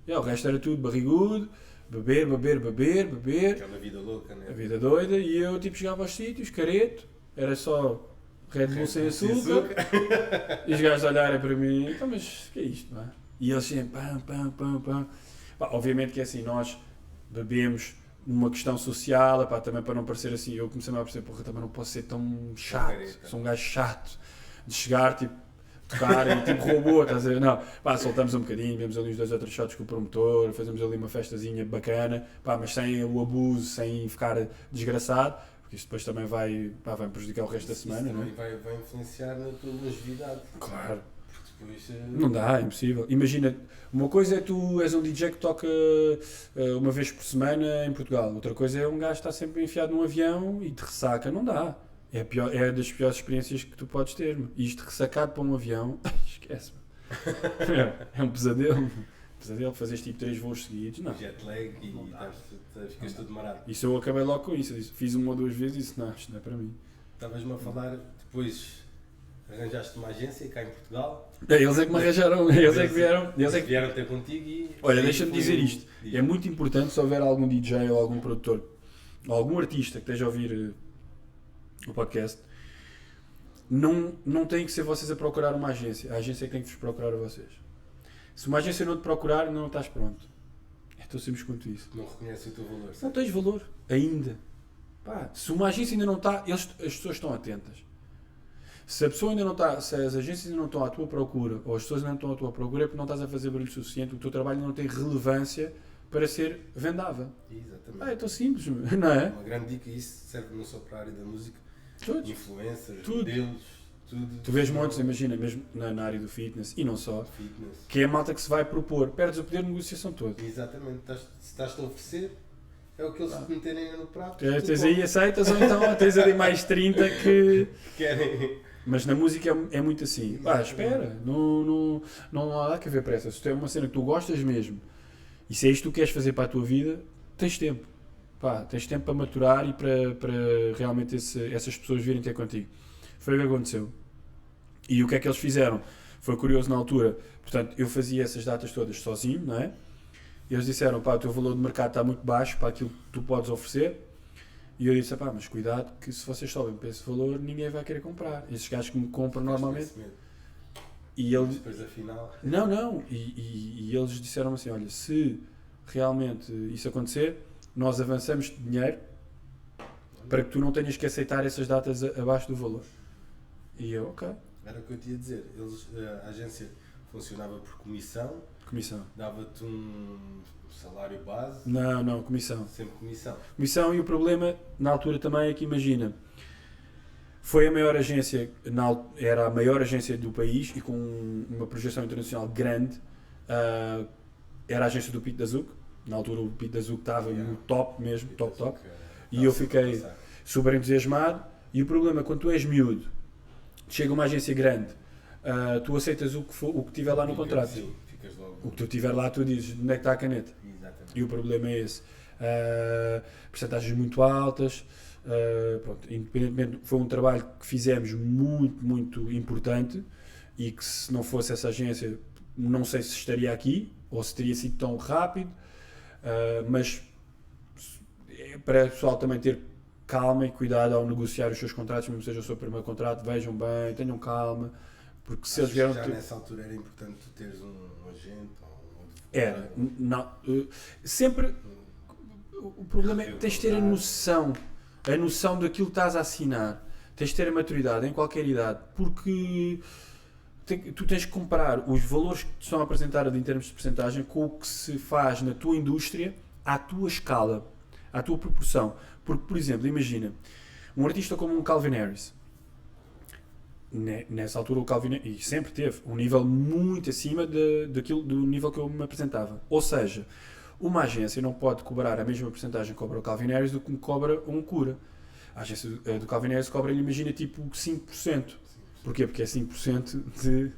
O resto era tudo barrigudo, beber. Aquela vida louca, né? A vida doida, e eu tipo chegava aos sítios, careto, era só Red Bull sem açúcar, e os gajos olharem para mim, então mas o que é isto, não é? E eles sempre, pam. Pá, obviamente que é assim, nós bebemos numa questão social, pá, também para não parecer assim, eu comecei a perceber, porra, também não posso ser tão chato, sou um gajo chato, de chegar, tipo, tocar e tipo robô, estás a ver? Não, pá, soltamos um bocadinho, vemos ali uns 2 ou 3 shots com o promotor, fazemos ali uma festazinha bacana, pá, mas sem o abuso, sem ficar desgraçado, porque isto depois também vai prejudicar o resto da semana, não é? Vai influenciar na tua longevidade. Claro. Porque depois, Não dá, é impossível. Imagina, uma coisa é tu és um DJ que toca uma vez por semana em Portugal, outra coisa é um gajo que está sempre enfiado num avião e te ressaca, não dá. É das piores experiências que tu podes ter. E isto ressacado para um avião, esquece-me. É um pesadelo. Pesadelo, fazes tipo 3 voos seguidos. Não. Jet lag e ficas todo marado. Isso eu acabei logo com isso. Eu disse, fiz 1 ou 2 vezes e disse, não, isto não é para mim. Estavas-me a falar, depois arranjaste uma agência cá em Portugal. Eles é que me arranjaram, eles é que vieram. Vieram ter contigo e... Olha, deixa-me dizer isto. É muito importante se houver algum DJ ou algum produtor, ou algum artista que esteja a ouvir o podcast, não tem que ser vocês a procurar uma agência. A agência é que tem que vos procurar a vocês. Se uma agência não te procurar, não estás pronto. É tão simples quanto isso. Não reconhece o teu valor. Não tens valor. Ainda. Pá, se uma agência ainda não está, as pessoas estão atentas. Se a pessoa ainda não está, se as agências ainda não estão à tua procura, ou as pessoas ainda não estão à tua procura, é porque não estás a fazer barulho suficiente, o teu trabalho não tem relevância para ser vendável. Exatamente. É tão simples, não é? Uma grande dica, isso serve não só para a área da música, Todos. influencers, Tudo. modelos, tudo. Tu vês montes, imagina, mesmo na área do fitness, e não só, Fitness. que é a malta que se vai propor, perdes o poder de negociação todo. Exatamente, se estás-te a oferecer, é o que eles te meterem no prato. Tens aí, aceitas, ou então tens ali mais 30 que... Querem. Mas na música é muito assim, pá, espera, não há que haver pressa. Se tu é uma cena que tu gostas mesmo, e se é isto que tu queres fazer para a tua vida, tens tempo. Pá, tens tempo para maturar e para realmente essas pessoas virem ter contigo. Foi o que aconteceu. E o que é que eles fizeram? Foi curioso na altura. Portanto, eu fazia essas datas todas sozinho, não é? E eles disseram, pá, o teu valor de mercado está muito baixo para aquilo que tu podes oferecer. E eu disse, pá, mas cuidado que se vocês sobem para esse valor, ninguém vai querer comprar. Esses gajos que me compram normalmente. E eles... Depois afinal... Não. E eles disseram assim, olha, se realmente isso acontecer, nós avançamos de dinheiro para que tu não tenhas que aceitar essas datas abaixo do valor. E eu, ok. Era o que eu te ia dizer. A agência funcionava por comissão. Dava-te um salário base. Não, comissão. Sempre comissão. Comissão, e o problema na altura também é que, imagina, foi a maior agência, era a maior agência do país e com uma projeção internacional grande. Era a agência do Pete Dazuc. Na altura o Pete Dazuc estava no top mesmo, top. E eu fiquei super entusiasmado. E o problema, quando tu és miúdo, chega uma agência grande, tu aceitas o que tiver lá no contrato. Sim, ficas logo. O que tu tiver lá, tu dizes onde é que está a caneta. Exatamente. E o problema é esse. Percentagens muito altas. Pronto, independentemente, foi um trabalho que fizemos muito, muito importante e que se não fosse essa agência, não sei se estaria aqui ou se teria sido tão rápido. Mas para o pessoal também ter calma e cuidado ao negociar os seus contratos, mesmo que seja o seu primeiro contrato, vejam bem, tenham calma, porque se eles vieram... Já nessa altura era importante tu teres um agente ou um Era, não, sempre o problema é que tens de ter a noção daquilo que estás a assinar, tens de ter a maturidade em qualquer idade, porque tu tens que comparar os valores que te estão a apresentar em termos de percentagem com o que se faz na tua indústria, à tua escala, à tua proporção. Porque, por exemplo, imagina, um artista como um Calvin Harris, nessa altura o Calvin Harris, e sempre teve um nível muito acima do nível que eu me apresentava. Ou seja, uma agência não pode cobrar a mesma percentagem que cobra o Calvin Harris do que me cobra um Cura. A agência do Calvin Harris cobra, imagina, tipo 5%. Porquê? Porque é 5% de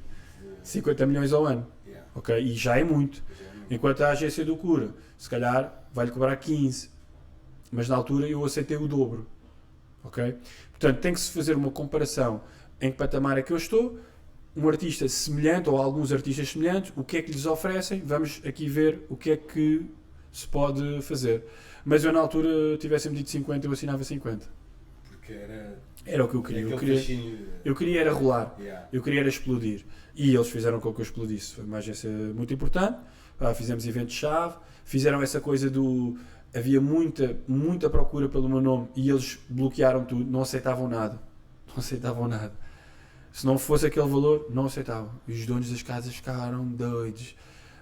50 milhões ao ano. Okay? E já é muito. Enquanto a agência do Cura, se calhar, vai-lhe cobrar 15%. Mas na altura eu aceitei o dobro. Okay? Portanto, tem que se fazer uma comparação em que patamar é que eu estou um artista semelhante ou alguns artistas semelhantes, o que é que lhes oferecem, vamos aqui ver o que é que se pode fazer. Mas eu na altura tivesse-me dito 50, eu assinava 50. Porque Era o que eu queria. Eu queria era rolar. Yeah. Eu queria era explodir. E eles fizeram com que eu explodisse. Foi uma agência muito importante. Fizemos eventos-chave. Fizeram essa coisa do... Havia muita procura pelo meu nome e eles bloquearam tudo. Não aceitavam nada. Não aceitavam nada. Se não fosse aquele valor, não aceitavam. E os donos das casas ficaram doidos.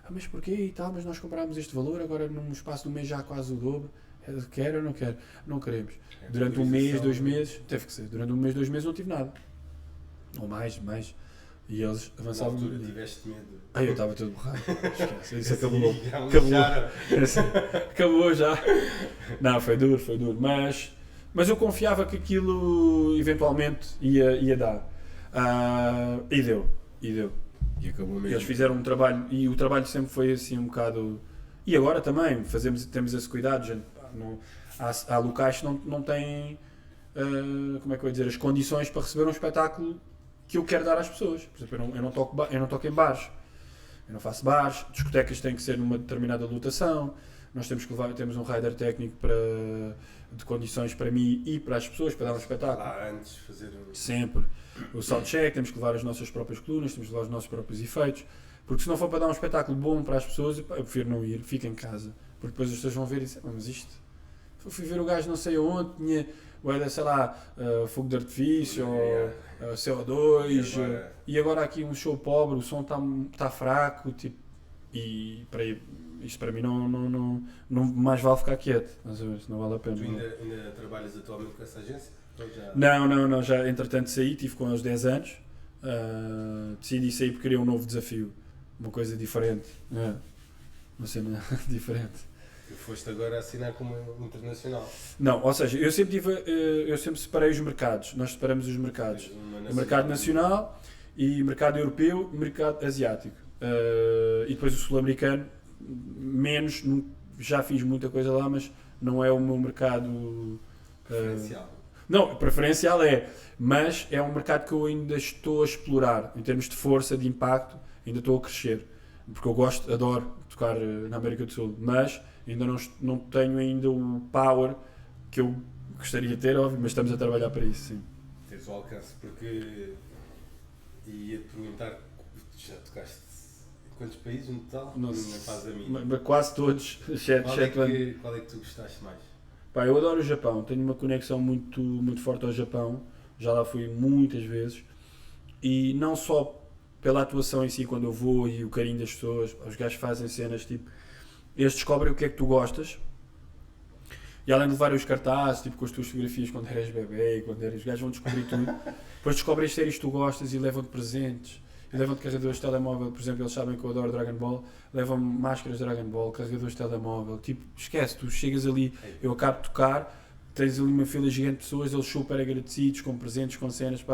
Mas porquê e tal? Mas nós comprámos este valor, agora num espaço de um mês já quase o dobro. Quero ou não quero? Não queremos. Durante um mês, 2 meses, teve que ser. Durante um mês, 2 meses não tive nada. Ou mais. E eles avançavam. Na altura tiveste medo. Eu estava todo borrado. Esquece. Isso Acabou. Acabou já. Não, foi duro. Mas eu confiava que aquilo eventualmente ia dar. E deu. E acabou mesmo. Eles fizeram um trabalho, e o trabalho sempre foi assim um bocado... E agora também, temos esse cuidado, gente. Há locais que não têm, como é que eu ia dizer, as condições para receber um espetáculo que eu quero dar às pessoas. Por exemplo, eu não toco em bares. Eu não faço bares, discotecas têm que ser numa determinada lotação, nós temos um rider técnico de condições para mim e para as pessoas, para dar um espetáculo. Lá antes fazer Sempre. O soundcheck, temos que levar as nossas próprias colunas, temos que levar os nossos próprios efeitos, porque se não for para dar um espetáculo bom para as pessoas, eu prefiro não ir, fico em casa, porque depois as pessoas vão ver e dizem, mas isto, eu fui ver o gajo não sei aonde, tinha, sei lá, fogo de artifício, ou CO2, e agora aqui um show pobre, o som está fraco, tipo, e isto para mim não mais vale ficar quieto, não vale a pena. Tu ainda trabalhas atualmente com essa agência? Não, já entretanto saí, tive com eles 10 anos, decidi sair porque queria um novo desafio, uma coisa diferente, uma cena diferente. E foste agora assinar como internacional? Não, ou seja, eu sempre separei os mercados, nós separamos os mercados, o mercado nacional e mercado europeu e mercado asiático, e depois o sul-americano, menos, já fiz muita coisa lá, mas não é o meu mercado preferencial. Não, preferencial mas é um mercado que eu ainda estou a explorar, em termos de força, de impacto, ainda estou a crescer, porque eu adoro tocar na América do Sul, mas ainda não tenho ainda o power que eu gostaria de ter, óbvio, mas estamos a trabalhar para isso, sim. Tens o alcance, porque ia-te perguntar, já tocaste em quantos países no total? Não faz a mim. Quase todos, qual é que tu gostaste mais? Eu adoro o Japão, tenho uma conexão muito forte ao Japão, já lá fui muitas vezes, e não só pela atuação em si, quando eu vou e o carinho das pessoas, os gajos fazem cenas tipo, eles descobrem o que é que tu gostas, e além de levar os cartazes, tipo com as tuas fotografias quando eras bebê, os gajos vão descobrir tudo, depois descobrem as séries que tu gostas e levam-te presentes. E levam-te carregadores de telemóvel, por exemplo, eles sabem que eu adoro Dragon Ball, levam-me máscaras de Dragon Ball, carregadores de telemóvel, tipo, esquece, tu chegas ali, eu acabo de tocar, tens ali uma fila gigante de pessoas, eles super agradecidos, com presentes, com cenas,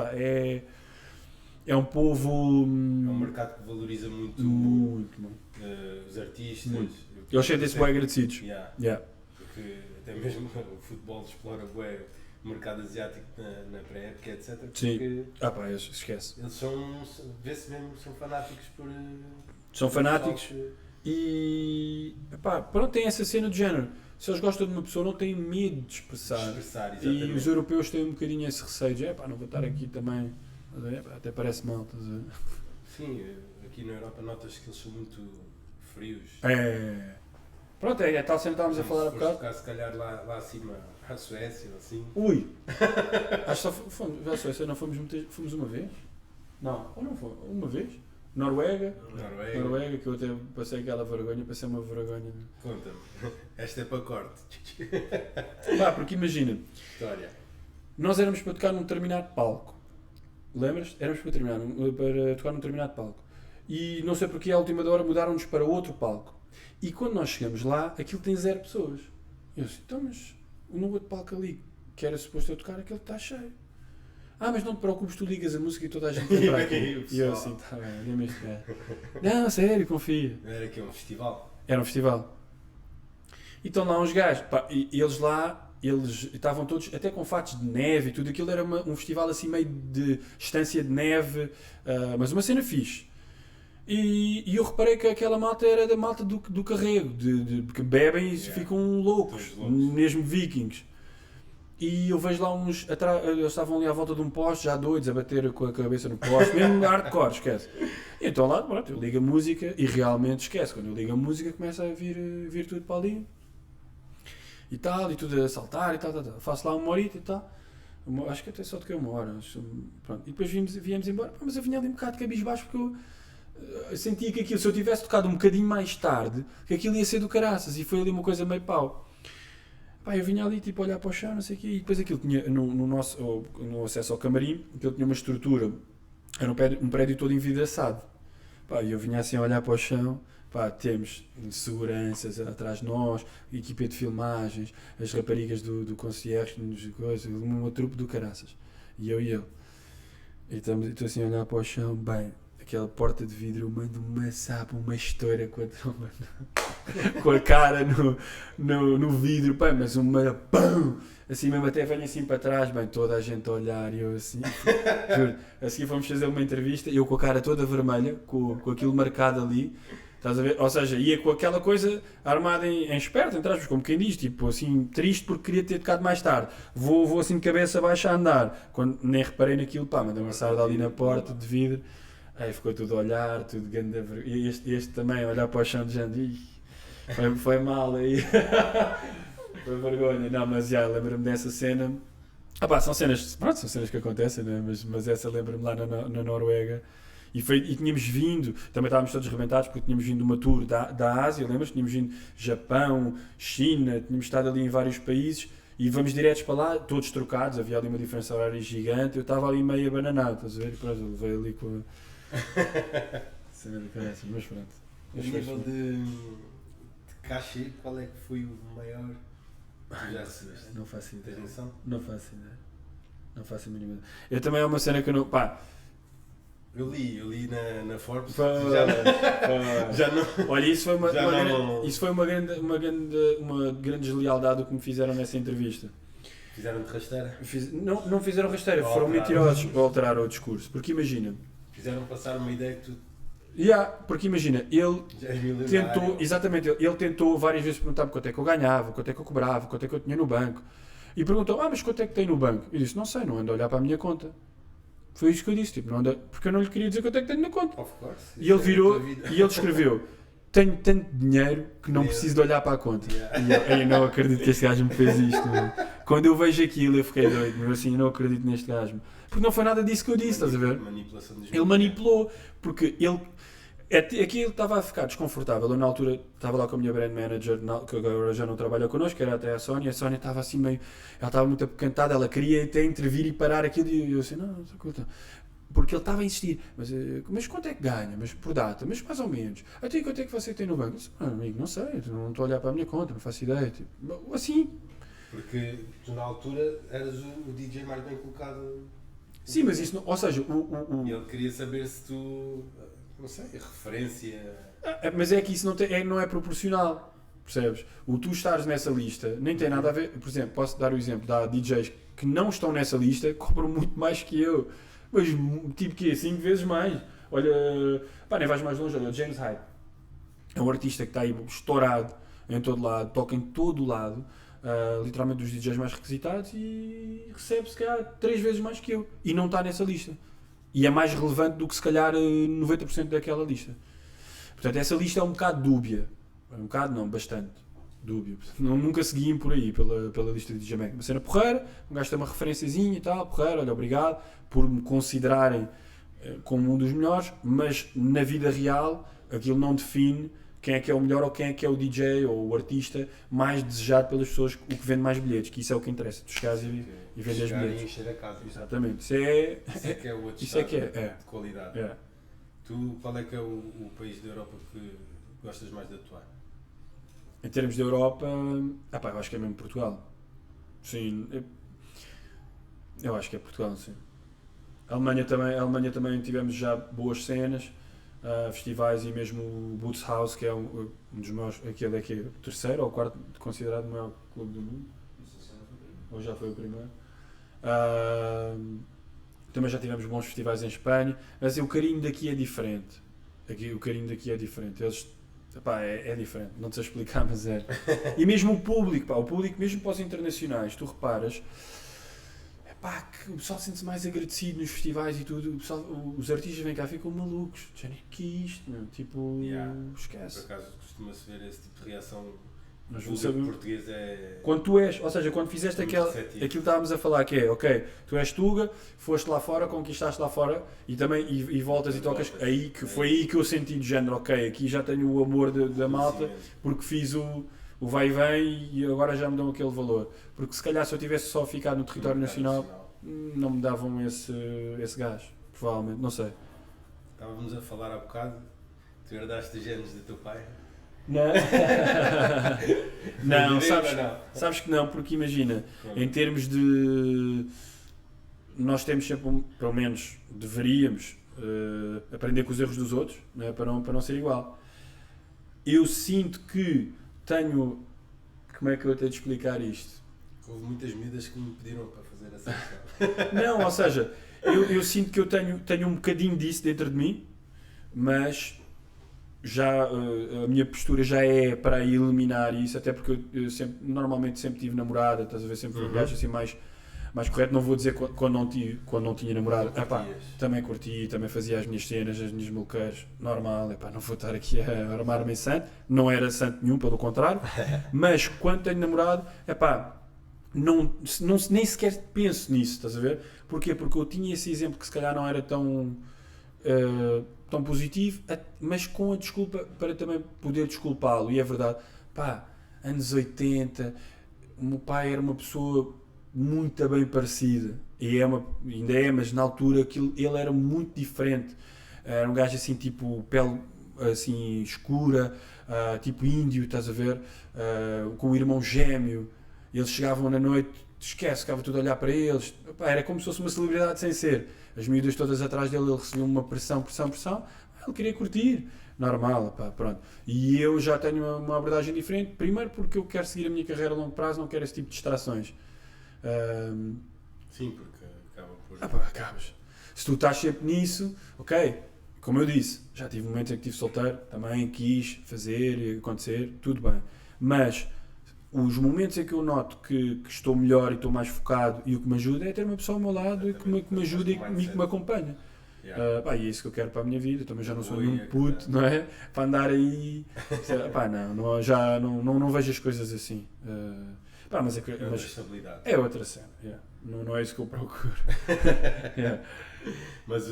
é um povo... É um mercado que valoriza muito os artistas. Eles sentem-se bem agradecidos. Yeah. Porque até mesmo o futebol explora bem o mercado asiático na pré-época, etc. Sim. Esquece. Eles vê-se mesmo, são fanáticos por... São fanáticos e... pronto, tem essa cena do género. Se eles gostam de uma pessoa, não têm medo de expressar. E os europeus têm um bocadinho esse receio de, não vou estar aqui também, até parece mal, estás a ver? Sim, aqui na Europa notas que eles são muito frios. Pronto, é tal cena que estávamos a falar há bocado. Se calhar lá acima, à Suécia ou assim. Ui! Acho que só fomos à Suécia, não fomos uma vez? Não, ou não foi? Uma vez? Noruega, que eu até passei aquela vergonha, passei uma vergonha. Conta-me, esta é para corte. Porque imagina, história. Nós éramos para tocar num determinado palco, lembras? Éramos para tocar num determinado palco, e não sei porque à última hora mudaram-nos para outro palco, e quando nós chegamos lá, aquilo tem 0 pessoas. Eu disse, então mas o outro palco ali, que era suposto eu tocar, aquele está cheio. Mas não te preocupes, tu ligas a música e toda a gente vem para aqui. E eu assim, está bem, olha-me este gajo. Não, sério, confia. Era que um festival? Era um festival. E estão lá uns gajos, e eles lá eles estavam todos, até com fatos de neve e tudo, aquilo era um festival assim meio de estância de neve, mas uma cena fixe. E eu reparei que aquela malta era da malta do carrego, que bebem e ficam loucos, mesmo vikings. E eu vejo lá uns atrás, eles estavam ali à volta de um poste, já doidos, a bater com a cabeça no poste, mesmo hardcore, esquece. E então lá, pronto, eu ligo a música e realmente esquece. Quando eu ligo a música começa a vir tudo para ali. E tal, e tudo a saltar e tal. Faço lá uma horita e tal. Acho que até só toquei uma hora. Pronto. E depois viemos embora, mas eu vinha ali um bocado de cabisbaixo porque eu sentia que aquilo, se eu tivesse tocado um bocadinho mais tarde, que aquilo ia ser do caraças. E foi ali uma coisa meio pau. Pá, eu vinha ali tipo a olhar para o chão, não sei o quê, e depois aquilo tinha no acesso ao camarim, aquilo tinha uma estrutura, era um prédio todo envidraçado. Pá, e eu vinha assim a olhar para o chão, pá, temos seguranças atrás de nós, equipa de filmagens, as raparigas do concierge, uma trupe do caraças. E eu e ele. E estou assim a olhar para o chão, bem, aquela porta de vidro, eu mando uma sapa, uma estoura com a cara no vidro, pá, mas uma pão, assim mesmo até venho assim para trás, bem, toda a gente a olhar e eu assim, juro, a seguir fomos fazer uma entrevista e eu com a cara toda vermelha, com aquilo marcado ali, estás a ver? Ou seja, ia com aquela coisa armada em esperto, entre aspas, como quem diz, tipo assim, triste porque queria ter tocado mais tarde, vou assim de cabeça baixa a andar, quando nem reparei naquilo, pá, mandei uma sarda ali na porta de vidro. Aí ficou tudo a olhar, tudo grande vergonha. E este também a olhar para o chão de gente. Foi mal aí. Foi vergonha. Não, mas já lembro-me dessa cena. São cenas, pronto, são cenas que acontecem, né? Mas essa lembro-me lá na Noruega. E tínhamos vindo, também estávamos todos rebentados porque tínhamos vindo uma tour da Ásia, lembras? Tínhamos vindo Japão, China, tínhamos estado ali em vários países. E vamos diretos para lá, todos trocados, havia ali uma diferença horária gigante. Eu estava ali meio abananado, estás a ver? E pronto, eu levei ali com cena de cabeça, mas pronto. A nível de cachê, qual é que foi o maior que já recebeste? Não faço ideia. Atenção? Não faço ideia. Não faço a mínima ideia. Eu também é uma cena que eu não. Pá. Eu li na Forbes. Já não. Olha, isso foi uma grande deslealdade que me fizeram nessa entrevista. Fizeram-te rasteira? Não fizeram rasteira, foram mentirosos para alterar o discurso. Porque imagina. Fizeram passar uma ideia que tu. Porque imagina, ele tentou, exatamente, ele tentou várias vezes perguntar-me quanto é que eu ganhava, quanto é que eu cobrava, quanto é que eu tinha no banco. E perguntou, mas quanto é que tem no banco? Eu disse, não sei, não ando a olhar para a minha conta. Foi isso que eu disse, tipo, não anda, porque eu não lhe queria dizer quanto é que tenho na conta. Of course. E ele virou e ele escreveu, tenho tanto dinheiro que não preciso de olhar para a conta. Yeah. E eu não acredito que este gajo me fez isto. Mano. Quando eu vejo aquilo eu fiquei doido, mas assim, eu não acredito neste gajo. Porque não foi nada disso que eu disse, estás a ver? Ele manipulou, porque aqui ele estava a ficar desconfortável. Eu na altura estava lá com a minha brand manager, que agora já não trabalha connosco, que era até a Sónia estava assim meio, ela estava muito apocantada, ela queria até intervir e parar aquilo e eu assim, não, porque ele estava a insistir, mas quanto é que ganha? Mas por data? Mas mais ou menos. Até quanto é que você tem no banco? Eu disse, amigo, não sei, não estou a olhar para a minha conta, não faço ideia. Tipo, assim. Porque tu na altura eras o DJ mais bem colocado. Sim, mas isso não, ou seja, E ele queria saber se tu, não sei, referência. Mas é que isso não é proporcional, percebes? O tu estares nessa lista nem tem nada a ver. Por exemplo, posso dar o exemplo, há DJs que não estão nessa lista, cobram muito mais que eu. Mas tipo que 5 vezes mais. Olha, nem vais mais longe, olha, o James Hype. É um artista que está aí estourado em todo lado, toca em todo lado. Literalmente dos DJs mais requisitados e recebe se calhar 3 vezes mais que eu e não está nessa lista e é mais relevante do que se calhar 90% daquela lista. Portanto essa lista é um bocado dúbia, bastante dúbia. Nunca segui por aí pela lista de DJ Mag. Uma cena porreira, um gajo tem uma referenciazinha e tal, porreira, olha, obrigado por me considerarem como um dos melhores, mas na vida real aquilo não define quem é que é o melhor ou quem é que é o DJ ou o artista mais desejado pelas pessoas, o que vende mais bilhetes, que isso é o que interessa, tu chegares e vendes bilhetes. E encher a casa. Exatamente. Isso é que é o outro isso é que é de qualidade. É. Tu, qual é que é o país da Europa que gostas mais de atuar? Em termos de Europa, eu acho que é mesmo Portugal. Sim, eu acho que é Portugal, sim. A Alemanha também tivemos já boas cenas. Festivais e mesmo o Boots House, que é um dos maiores, aquele é que é o terceiro ou quarto considerado o maior clube do mundo. ou já foi o primeiro. Também já tivemos bons festivais em Espanha, mas assim, o carinho daqui é diferente. O carinho daqui é diferente. Eles, epá, é diferente, não te sei explicar, mas é. E mesmo o público, pá, o público mesmo para os internacionais, tu reparas, epá, que o pessoal sente-se mais agradecido nos festivais e tudo, o pessoal, os artistas vêm cá e ficam malucos. Já nem que é isto, meu, tipo, Por esquece. acaso costuma-se ver esse tipo de reação. Nós O vamos público saber. português é. Quando tu és, ou seja, quando fizeste Muito receptivo. aquilo que estávamos a falar, que é, ok, tu és Tuga, foste lá fora, conquistaste lá fora e também e voltas e tocas, Voltas. foi aí que eu senti de género, ok, aqui já tenho o amor da malta, porque fiz o vai e vem e agora já me dão aquele valor. Porque se calhar se eu tivesse só ficado no território nacional, não me davam esse gás, provavelmente, não sei. Estávamos a falar há bocado, tu herdaste os genes do teu pai. Não, não, Sabes? sabes que não, porque imagina, em termos de. Nós temos sempre, pelo menos deveríamos, aprender com os erros dos outros, não é? para não ser igual. Eu sinto que tenho. Como é que eu tenho de explicar isto? Houve muitas miúdas que me pediram para fazer essa questão. Não, ou seja, eu sinto que eu tenho um bocadinho disso dentro de mim, mas já a minha postura já é para eliminar isso, até porque eu normalmente sempre tive namorada, estás a ver, sempre fui um gajo assim mais correto, não vou dizer quando não tinha namorada, também curti, também fazia as minhas cenas, as minhas maluqueiras, normal, não vou estar aqui a armar-me em santo, não era santo nenhum, pelo contrário, mas quando tenho namorado, nem sequer penso nisso, estás a ver? Porquê? Porque eu tinha esse exemplo que se calhar não era tão positivo, mas com a desculpa para também poder desculpá-lo, e é verdade, anos 80, o meu pai era uma pessoa muito bem parecida, e ainda é, mas na altura ele era muito diferente, era um gajo assim tipo pele assim escura, tipo índio, estás a ver, com um irmão gêmeo, eles chegavam na noite, esquece, ficava tudo a olhar para eles, era como se fosse uma celebridade sem ser. As miúdas todas atrás dele, ele recebia uma pressão, ele queria curtir, normal, pronto. E eu já tenho uma abordagem diferente, primeiro porque eu quero seguir a minha carreira a longo prazo, não quero esse tipo de distrações. Sim, porque acaba por... acabas. Se tu estás sempre nisso, ok, como eu disse, já tive momentos em que estive solteiro, também quis fazer e acontecer, tudo bem. Mas os momentos em que eu noto que estou melhor e estou mais focado e o que me ajuda é ter uma pessoa ao meu lado e que me ajuda e que me acompanha. E é isso que eu quero para a minha vida. Eu também já não sou nenhum puto, não é? Para andar aí. Não vejo as coisas assim. Mas é outra cena. Não é isso que eu procuro. Mas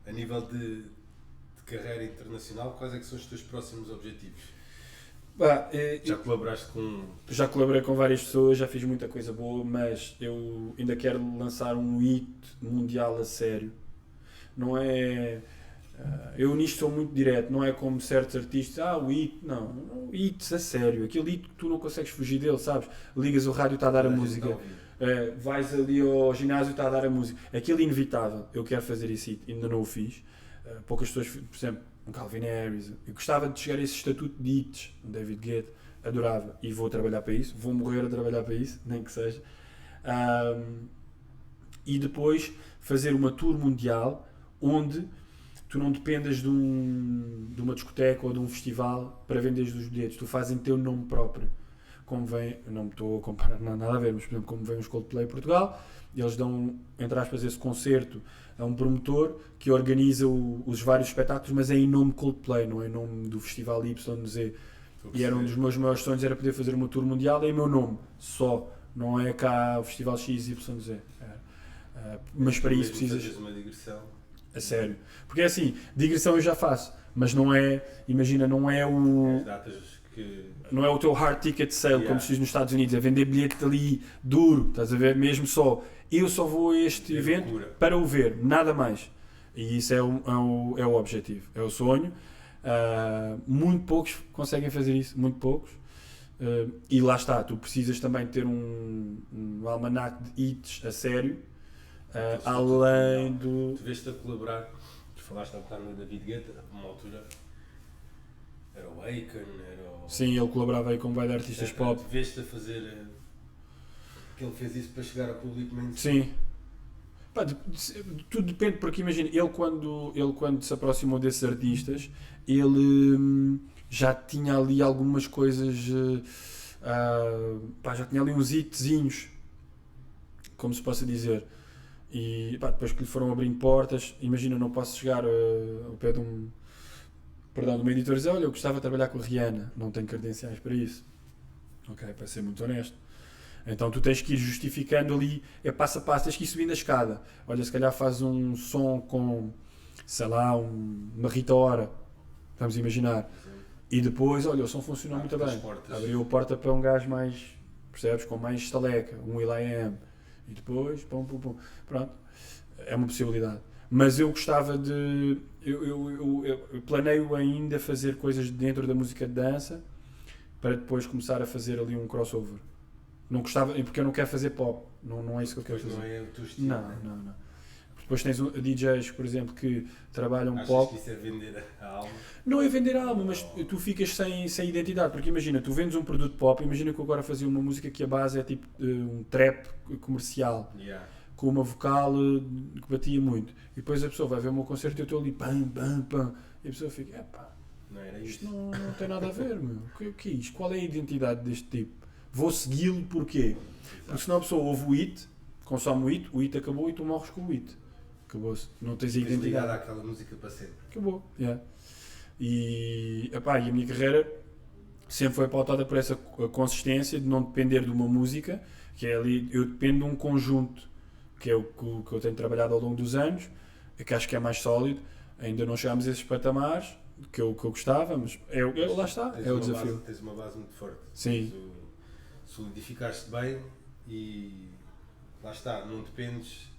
a nível de carreira internacional, quais é que são os teus próximos objetivos? Já colaboraste com... Já colaborei com várias pessoas, já fiz muita coisa boa, mas eu ainda quero lançar um hit mundial a sério. Não é... eu nisto sou muito direto, não é como certos artistas, o hit, não, hits a sério, aquele hit que tu não consegues fugir dele, sabes? Ligas o rádio, está a dar a música, vais ali ao ginásio, está a dar a música, aquele inevitável, eu quero fazer esse hit, ainda não o fiz. Poucas pessoas, por exemplo, um Calvin Harris, eu gostava de chegar a esse estatuto de hits, um David Guetta, adorava, e vou trabalhar para isso, vou morrer a trabalhar para isso, nem que seja. E depois fazer uma tour mundial onde tu não dependas de uma discoteca ou de um festival para venderes os bilhetes, tu fazes em teu nome próprio. Como vem, não me estou a comparar nada a ver, mas por exemplo, como vem os Coldplay em Portugal, eles dão, entre aspas, esse concerto a um promotor que organiza os vários espetáculos, mas é em nome Coldplay, não é em nome do festival YZ. E era um dos meus maiores sonhos, era poder fazer uma tour mundial em meu nome, só. Não é cá o festival XYZ. Mas para isso precisas... uma digressão. A sério. Porque é assim, digressão eu já faço, mas não é, imagina, não é o... As datas que... Não é o teu hard ticket sale, como se diz nos Estados Unidos, é vender bilhete ali duro, estás a ver? Mesmo só. Eu só vou a este evento para o ver, nada mais. E isso é o objetivo, é o sonho. Muito poucos conseguem fazer isso, muito poucos. E lá está, tu precisas também ter um almanaque de hits a sério, além do... Tu veste a colaborar, tu falaste há bocado no David Guetta, a uma altura era o Akon, era o... Sim, ele colaborava aí com vários artistas pop. Tu veste a fazer Que ele fez isso para chegar ao público mainstream. Sim. Pá, tudo depende, porque imagina, ele quando se aproximou desses artistas, ele já tinha ali algumas coisas, pá, já tinha ali uns hitzinhos, como se possa dizer. E pá, depois que lhe foram abrindo portas, imagina, não posso chegar ao pé de uma editora e dizer, olha, eu gostava de trabalhar com a Rihanna, não tenho credenciais para isso. Ok, para ser muito honesto. Então tu tens que ir justificando ali, é passo a passo, tens que ir subindo a escada. Olha, se calhar faz um som com, sei lá, uma Rita Ora, vamos imaginar. E depois, olha, o som funcionou muito bem. Abriu a porta para um gajo mais, percebes, com mais estaleca, um will.i.am. E depois, pum, pum, pum. Pronto, é uma possibilidade. Mas eu gostava de... Eu planeio ainda fazer coisas dentro da música de dança para depois começar a fazer ali um crossover. Não gostava, porque eu não quero fazer pop, não é isso que eu quero fazer. Não é o teu estilo, não. Depois tens DJs, por exemplo, que trabalham Achas pop. Que isso é vender a alma? Não é vender a alma, mas tu ficas sem identidade, porque imagina, tu vendes um produto pop, imagina que eu agora fazia uma música que a base é tipo um trap comercial, com uma vocal que batia muito, e depois a pessoa vai ver o meu concerto e eu estou ali, pam, pam, pam, e a pessoa fica, epá, isto não tem nada a ver, meu, o que é isto? Qual é a identidade deste tipo? Vou segui-lo porquê? Porque senão a pessoa ouve o hit, consome o hit acabou e tu morres com o hit. Acabou-se. Não tens a identidade. Ligado àquela música para sempre. Acabou. Yeah. E a minha carreira sempre foi pautada por essa consistência de não depender de uma música, que é ali, eu dependo de um conjunto, que é o que eu tenho trabalhado ao longo dos anos, que acho que é mais sólido. Ainda não chegámos a esses patamares que eu gostava, mas lá está, é o desafio. Tens uma base muito forte. Sim. Solidificaste bem e lá está, não dependes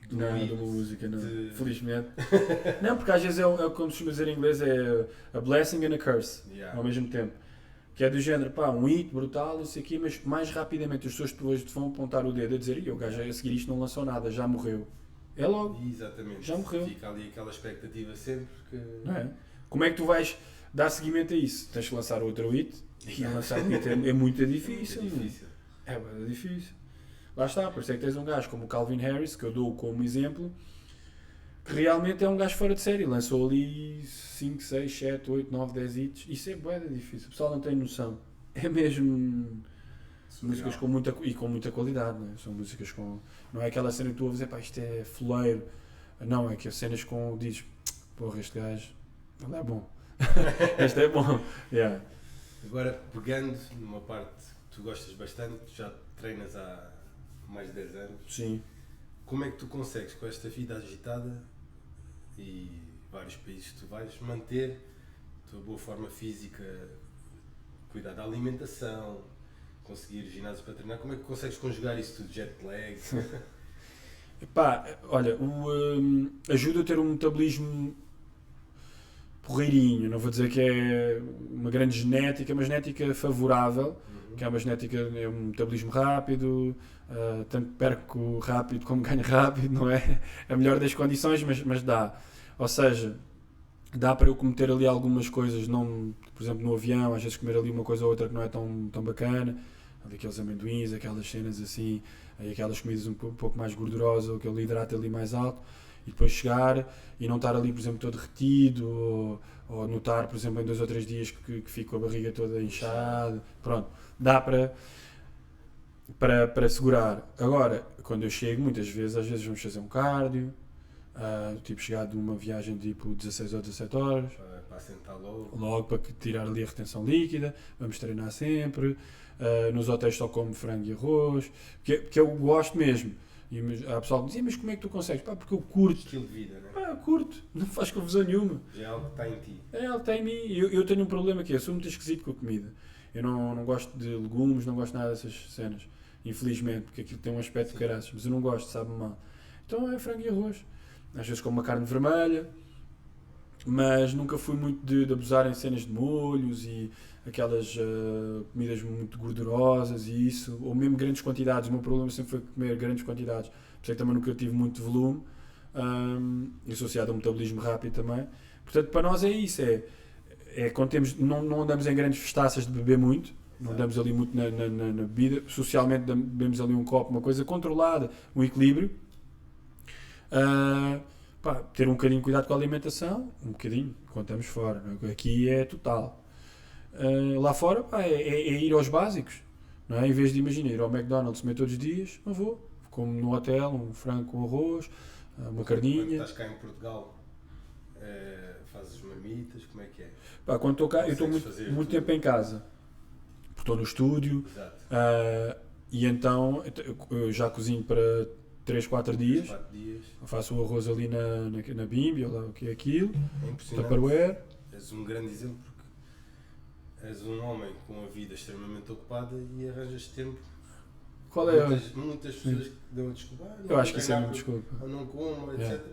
de uma música, não. Felizmente. Não, porque às vezes como se dizer em inglês, é a blessing and a curse, ao mesmo tempo. Que é do género, pá, um hit brutal, não sei o quê, mas mais rapidamente as pessoas depois te vão apontar o dedo a dizer, e o gajo a seguir isto não lançou nada, já morreu. É logo. Exatamente. Já morreu. Fica ali aquela expectativa sempre que... Não é? Como é que tu vais dar seguimento a isso? Tens que lançar outro hit, e lançar um hit é muito difícil. É muito difícil. Lá está, por isso é que tens um gajo como o Calvin Harris, que eu dou como exemplo, que realmente é um gajo fora de série. Lançou ali 5, 6, 7, 8, 9, 10 hits. Isso é bué difícil. O pessoal não tem noção. É mesmo músicas com muita qualidade. Não é? São músicas com... Não é aquela cena que tu ouves, pá, isto é fuleiro. Não, é que as cenas com... Dizes, porra, este gajo, ele é bom. Este é bom. Yeah. Agora, pegando numa parte que tu gostas bastante, já treinas há mais de 10 anos. Sim. Como é que tu consegues, com esta vida agitada e vários países que tu vais, manter a tua boa forma física, cuidar da alimentação, conseguir ginásio para treinar? Como é que consegues conjugar isso tudo? Jet lag? Epá, olha, ajuda a ter um metabolismo porreirinho, não vou dizer que é uma grande genética, mas genética favorável, que é uma genética, é um metabolismo rápido, tanto perco rápido como ganho rápido, não é? A melhor das condições, mas dá. Ou seja, dá para eu cometer ali algumas coisas, não, por exemplo no avião, às vezes comer ali uma coisa ou outra que não é tão bacana, aqueles amendoins, aquelas cenas assim, aquelas comidas um pouco mais gordurosas, ou aquele hidrato ali mais alto, e depois chegar e não estar ali, por exemplo, todo retido, ou notar, por exemplo, em 2 ou 3 dias que fico com a barriga toda inchada. Pronto, dá para segurar. Agora, quando eu chego, muitas vezes, às vezes vamos fazer um cardio, tipo chegar de uma viagem tipo 16 ou 17 horas, para assentar logo para tirar ali a retenção líquida, vamos treinar sempre, nos hotéis só como frango e arroz, que eu gosto mesmo. E há pessoal que diz, mas como é que tu consegues? Pá, porque eu curto. Estilo de vida, não é? Pá, eu curto, não faz confusão nenhuma. Já é algo que está em ti. É algo que está em mim. Eu tenho um problema que é, eu sou muito esquisito com a comida. Eu não gosto de legumes, não gosto nada dessas cenas. Infelizmente, porque aquilo tem um aspecto de caraças, mas eu não gosto, sabe-me mal. Então é frango e arroz. Às vezes como uma carne vermelha, mas nunca fui muito de abusar em cenas de molhos e aquelas comidas muito gordurosas e isso, ou mesmo grandes quantidades. O meu problema sempre foi comer grandes quantidades, por isso é que também nunca tive muito volume, associado a um metabolismo rápido também. Portanto, para nós é isso, é quando temos, não andamos em grandes festaças de beber muito, Não damos ali muito na bebida. Socialmente bebemos ali um copo, uma coisa controlada, um equilíbrio. Ter um bocadinho de cuidado com a alimentação, um bocadinho, quando estamos fora. Não é? Aqui é total. Lá fora é ir aos básicos. Não é? Em vez de imaginar ir ao McDonald's comer todos os dias, não vou. Como no hotel, um frango com arroz, uma carninha. Quando estás cá em Portugal, fazes marmitas, como é que é? Quando estou cá, eu estou muito tempo em casa. Estou no estúdio. E então eu já cozinho para 3, 4 dias. Eu faço o arroz ali na bimbi, ou lá o que é aquilo. É impressionante. Tupperware. És um grande exemplo porque és um homem com a vida extremamente ocupada e arranjas tempo. Qual é muitas pessoas que dão a desculpa. Eu acho que isso é uma desculpa. Ou não como, etc. Yeah.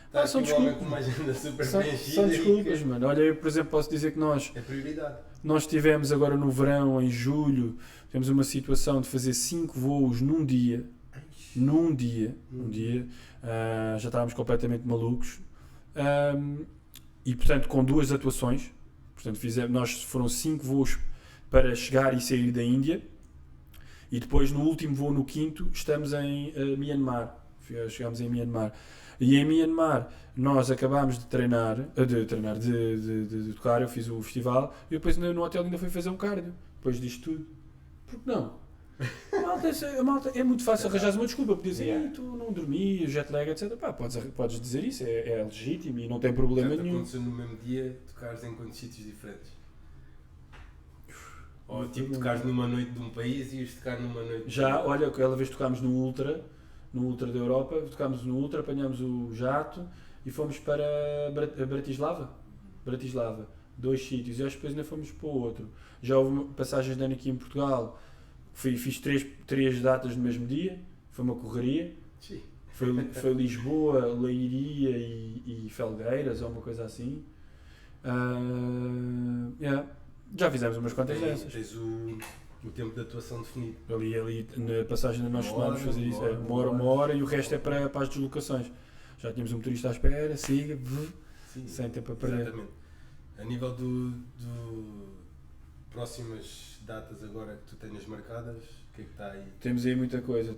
Está São aqui um homem com uma agenda super preenchida. São desculpas, mano. Olha, eu por exemplo posso dizer que é prioridade. Nós tivemos agora no verão, em julho, temos uma situação de fazer 5 voos num dia. Já estávamos completamente malucos. E portanto com 2 atuações. Portanto foram 5 voos para chegar e sair da Índia. E depois no último voo, no 5º, estamos em Myanmar. Chegámos em Myanmar. E em Myanmar nós acabámos de tocar, eu fiz o festival e depois no hotel ainda fui fazer um cardio. Depois disto tudo. Por que não? A malta é muito fácil arranjar uma desculpa. Podia dizer, tu não dormi, jet lag, etc. Podes dizer isso, é legítimo e não tem problema já nenhum. Aconteceu no mesmo dia tocares em quantos sítios diferentes? Ou tipo tocares numa noite de um país e ias tocar numa noite Olha, aquela vez tocámos no Ultra da Europa, tocámos no Ultra, apanhámos o jato e fomos para Bratislava. 2 sítios, e depois ainda fomos para o outro. Já houve passagens de ano aqui em Portugal, fiz 3 datas no mesmo dia, foi uma correria. Foi Lisboa, Leiria e Felgueiras, ou uma coisa assim. Já fizemos umas quantas dessas. Tens o tempo de atuação definido. Ali na passagem de nós costumamos fazer isso. Uma hora e o resto é para as deslocações. Já tínhamos um motorista à espera, siga, sem tempo a perder. Exatamente. A nível do próximas datas agora que tu tenhas marcadas, o que é que está aí? Temos aí muita coisa.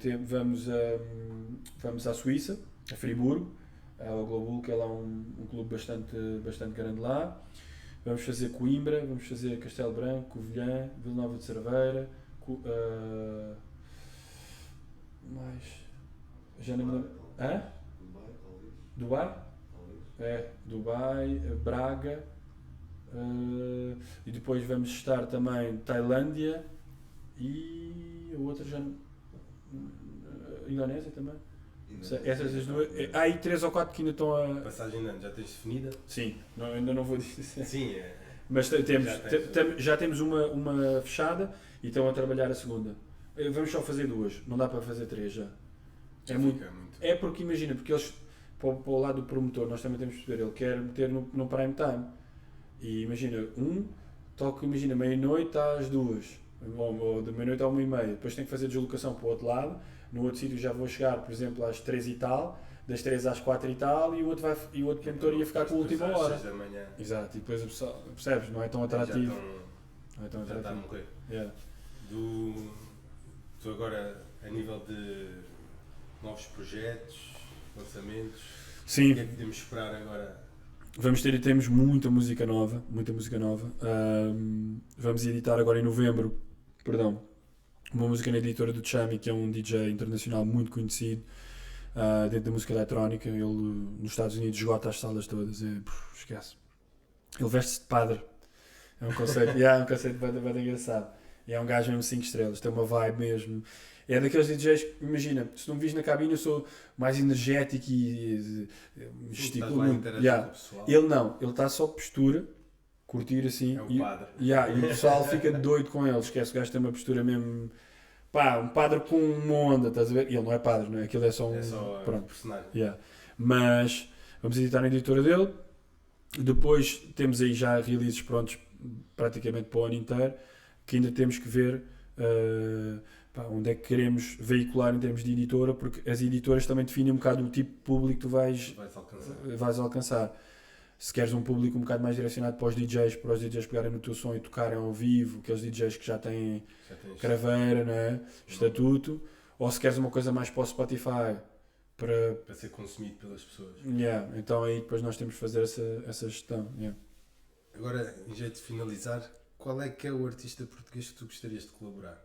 Vamos à Suíça, a Friburgo, ao Globul, que é lá um clube bastante grande lá. Vamos fazer Coimbra, vamos fazer Castelo Branco, Covilhã, Vila Nova de Cerveira, mais... Já não me lembro... Dubai? Dubai, Braga, e depois vamos estar também Tailândia e a outra já... Indonésia também? Essas as 2. Há aí 3 ou 4 que ainda estão a... Passagem de ano, já tens definida? Sim, ainda não vou dizer. Sim, mas já temos uma fechada e estão a trabalhar a segunda. Vamos só fazer 2, não dá para fazer 3 já. É porque imagina, porque eles, para o lado do promotor, nós também temos que perceber, ele quer meter no prime time. E imagina, toca, imagina, meia-noite às 2, ou de meia-noite à 1h30, depois tem que fazer deslocação para o outro lado. No outro sítio já vou chegar, por exemplo, às 3 e tal, das 3 às 4 e tal, e o outro promotor ia ficar com a última hora. Exato, e depois o pessoal, percebes, não é tão atrativo. Já está a morrer. Tu agora, a nível de novos projetos, lançamentos, sim. O que é que podemos esperar agora? Temos muita música nova. Vamos editar agora em novembro, uma música na editora do Chami, que é um DJ internacional muito conhecido dentro da música eletrónica. Ele nos Estados Unidos esgota as salas todas, esquece. Ele veste-se de padre, é um conceito, bem engraçado. E é um gajo mesmo 5 estrelas, tem uma vibe mesmo. É daqueles DJs que, imagina, se não me vis na cabine eu sou mais energético e gesticulo muito. Ele não, ele está só de postura, curtir assim, é o padre. E o pessoal fica doido com ele, esquece, o gajo tem uma postura mesmo, um padre com uma onda, estás a ver? E ele não é padre, não é? Aquilo é só um personagem. Mas vamos editar na editora dele, depois temos aí já releases prontos praticamente para o ano inteiro, que ainda temos que ver onde é que queremos veicular em termos de editora, porque as editoras também definem um bocado o tipo de público que tu vais alcançar. Se queres um público um bocado mais direcionado para os DJs pegarem no teu som e tocarem ao vivo, aqueles DJs que já têm craveira, não é? Estatuto, ou se queres uma coisa mais para o Spotify, para ser consumido pelas pessoas. Yeah, então aí depois nós temos que fazer essa gestão. Yeah. Agora, em jeito de finalizar, qual é que é o artista português que tu gostarias de colaborar?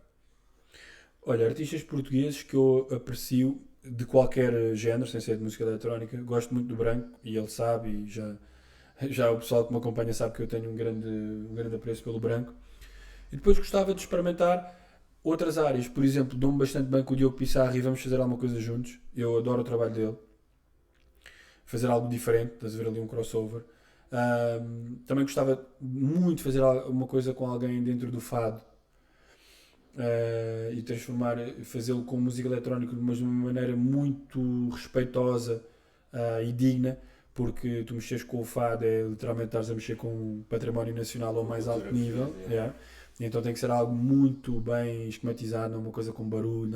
Olha, artistas portugueses que eu aprecio de qualquer género, sem ser de música eletrónica, gosto muito do Branco, e ele sabe, e já o pessoal que me acompanha sabe que eu tenho um grande apreço pelo Branco. E depois gostava de experimentar outras áreas, por exemplo, dou-me bastante bem com o Diogo Pissarro e vamos fazer alguma coisa juntos. Eu adoro o trabalho dele. Fazer algo diferente, estás a ver ali um crossover. Também gostava muito de fazer uma coisa com alguém dentro do fado. E fazê-lo com música eletrónica, mas de uma maneira muito respeitosa e digna, porque tu mexes com o fado é literalmente estás a mexer com o património nacional ao mais alto nível. Yeah. Então tem que ser algo muito bem esquematizado, não uma coisa com barulho,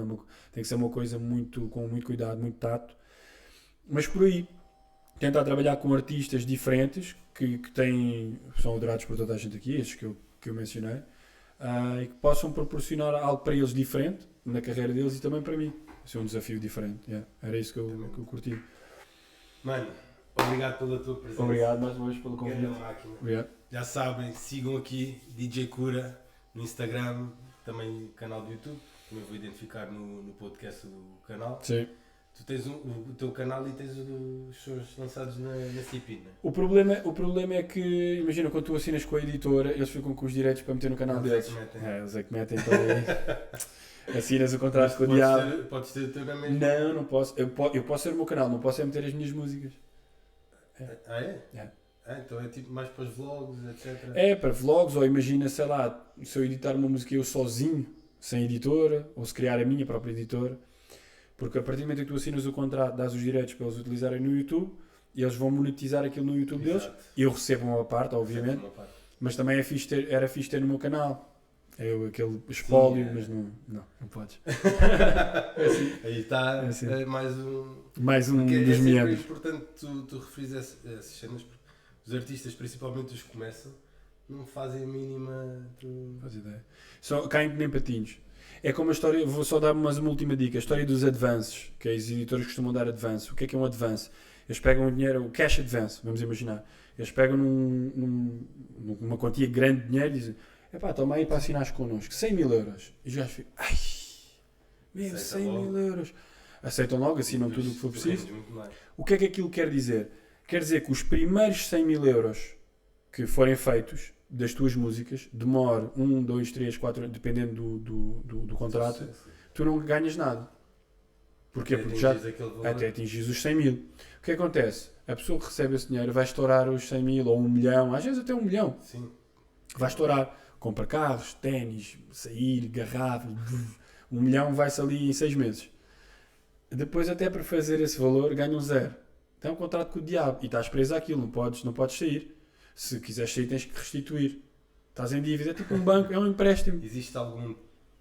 tem que ser uma coisa com muito cuidado, muito tato. Mas por aí, tentar trabalhar com artistas diferentes que são adorados por toda a gente aqui, estes que eu mencionei, e que possam proporcionar algo para eles diferente na carreira deles e também para mim. Isso é um desafio diferente. Yeah. Era isso que eu curti. Mano, obrigado pela tua presença. Obrigado mais uma vez pelo convite. Obrigado. Já sabem, sigam aqui DJ Cura no Instagram, também canal do YouTube. Também vou identificar no podcast do canal. Sim. Tu tens o teu canal e tens os shows lançados na CIP, não é? O problema é que, imagina, quando tu assinas com a editora, eles ficam com os direitos para meter no canal deles. Eles é que metem, então aí assinas o contrato com o diabo. Podes ter o teu nome mesmo? Não posso. Eu posso ser o meu canal, não posso é meter as minhas músicas. Ah, é? É. Então é tipo mais para os vlogs, etc. É, para vlogs, ou imagina, sei lá, se eu editar uma música eu sozinho, sem editora, ou se criar a minha própria editora. Porque a partir do momento que tu assinas o contrato, dás os direitos para eles utilizarem no YouTube, e eles vão monetizar aquilo no YouTube deles. Eu recebo uma parte, obviamente, mas também era fixe ter no meu canal. É aquele espólio, sim, mas não podes. É assim. Aí está mais um dos meandros. É importante tu referires essas cenas, porque os artistas, principalmente os que começam, não fazem a mínima... Faz ideia. Só caem que nem patinhos. É como a história, vou só dar uma última dica, a história dos advances, que os editores costumam dar advance. O que é um advance? Eles pegam o dinheiro, o cash advance, vamos imaginar. Eles pegam numa quantia grande de dinheiro e dizem: epá, toma aí para assinares connosco, 100 mil euros. E os gajos ficam: ai, meu, 100 mil euros. Aceitam logo, assinam tudo o que for preciso. O que é que aquilo quer dizer? Quer dizer que os primeiros 100 mil euros que forem feitos das tuas músicas, demora 1, 2, 3, 4, dependendo do contrato, tu não ganhas nada. Porquê? Porque já até atingis os 100 mil. O que acontece? A pessoa que recebe esse dinheiro vai estourar os 100 mil ou 1 milhão, às vezes até 1 milhão. Sim. Vai estourar. Compra carros, ténis, sair, garrafas, 1 milhão vai-se ali em 6 meses. Depois, até para fazer esse valor, ganham 0. Tem um contrato com o diabo e estás preso àquilo, não podes sair. Se quiseres sair, tens que restituir. Estás em dívida, é tipo um banco, é um empréstimo. Existe algum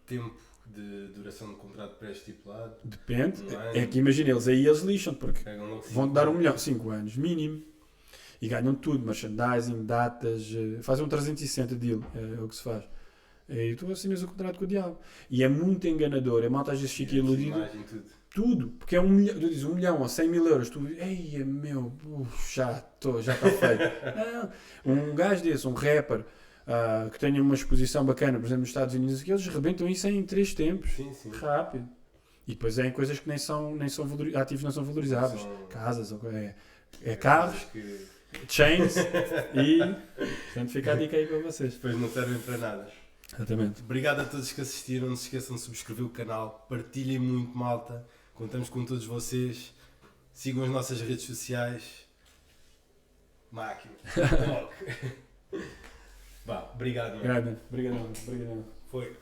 tempo de duração de contrato pré-estipulado? Depende. É que imagina, eles lixam, porque vão-te dar 1 milhão, 5 anos, mínimo. E ganham tudo, merchandising, datas, fazem um 360 deal, é o que se faz. E tu assinas o contrato com o diabo. E é muito enganador, a malta às vezes fica iludida. Tudo, porque é 1 milhão, tu dizes 1 milhão ou 100 mil euros, tu ei, meu, já está feito. Não, um gajo desse, um rapper, que tenha uma exposição bacana, por exemplo, nos Estados Unidos, que eles rebentam isso em 3 tempos, sim. Rápido. E depois é em coisas que nem são ativos, não são valorizáveis, casas, carros, chains, e portanto fica a dica aí para vocês. Depois não servem para nada. Exatamente. Obrigado a todos que assistiram, não se esqueçam de subscrever o canal, partilhem muito, malta, contamos com todos vocês, sigam as nossas redes sociais. Máquina. Vá, obrigado. Obrigado. Foi.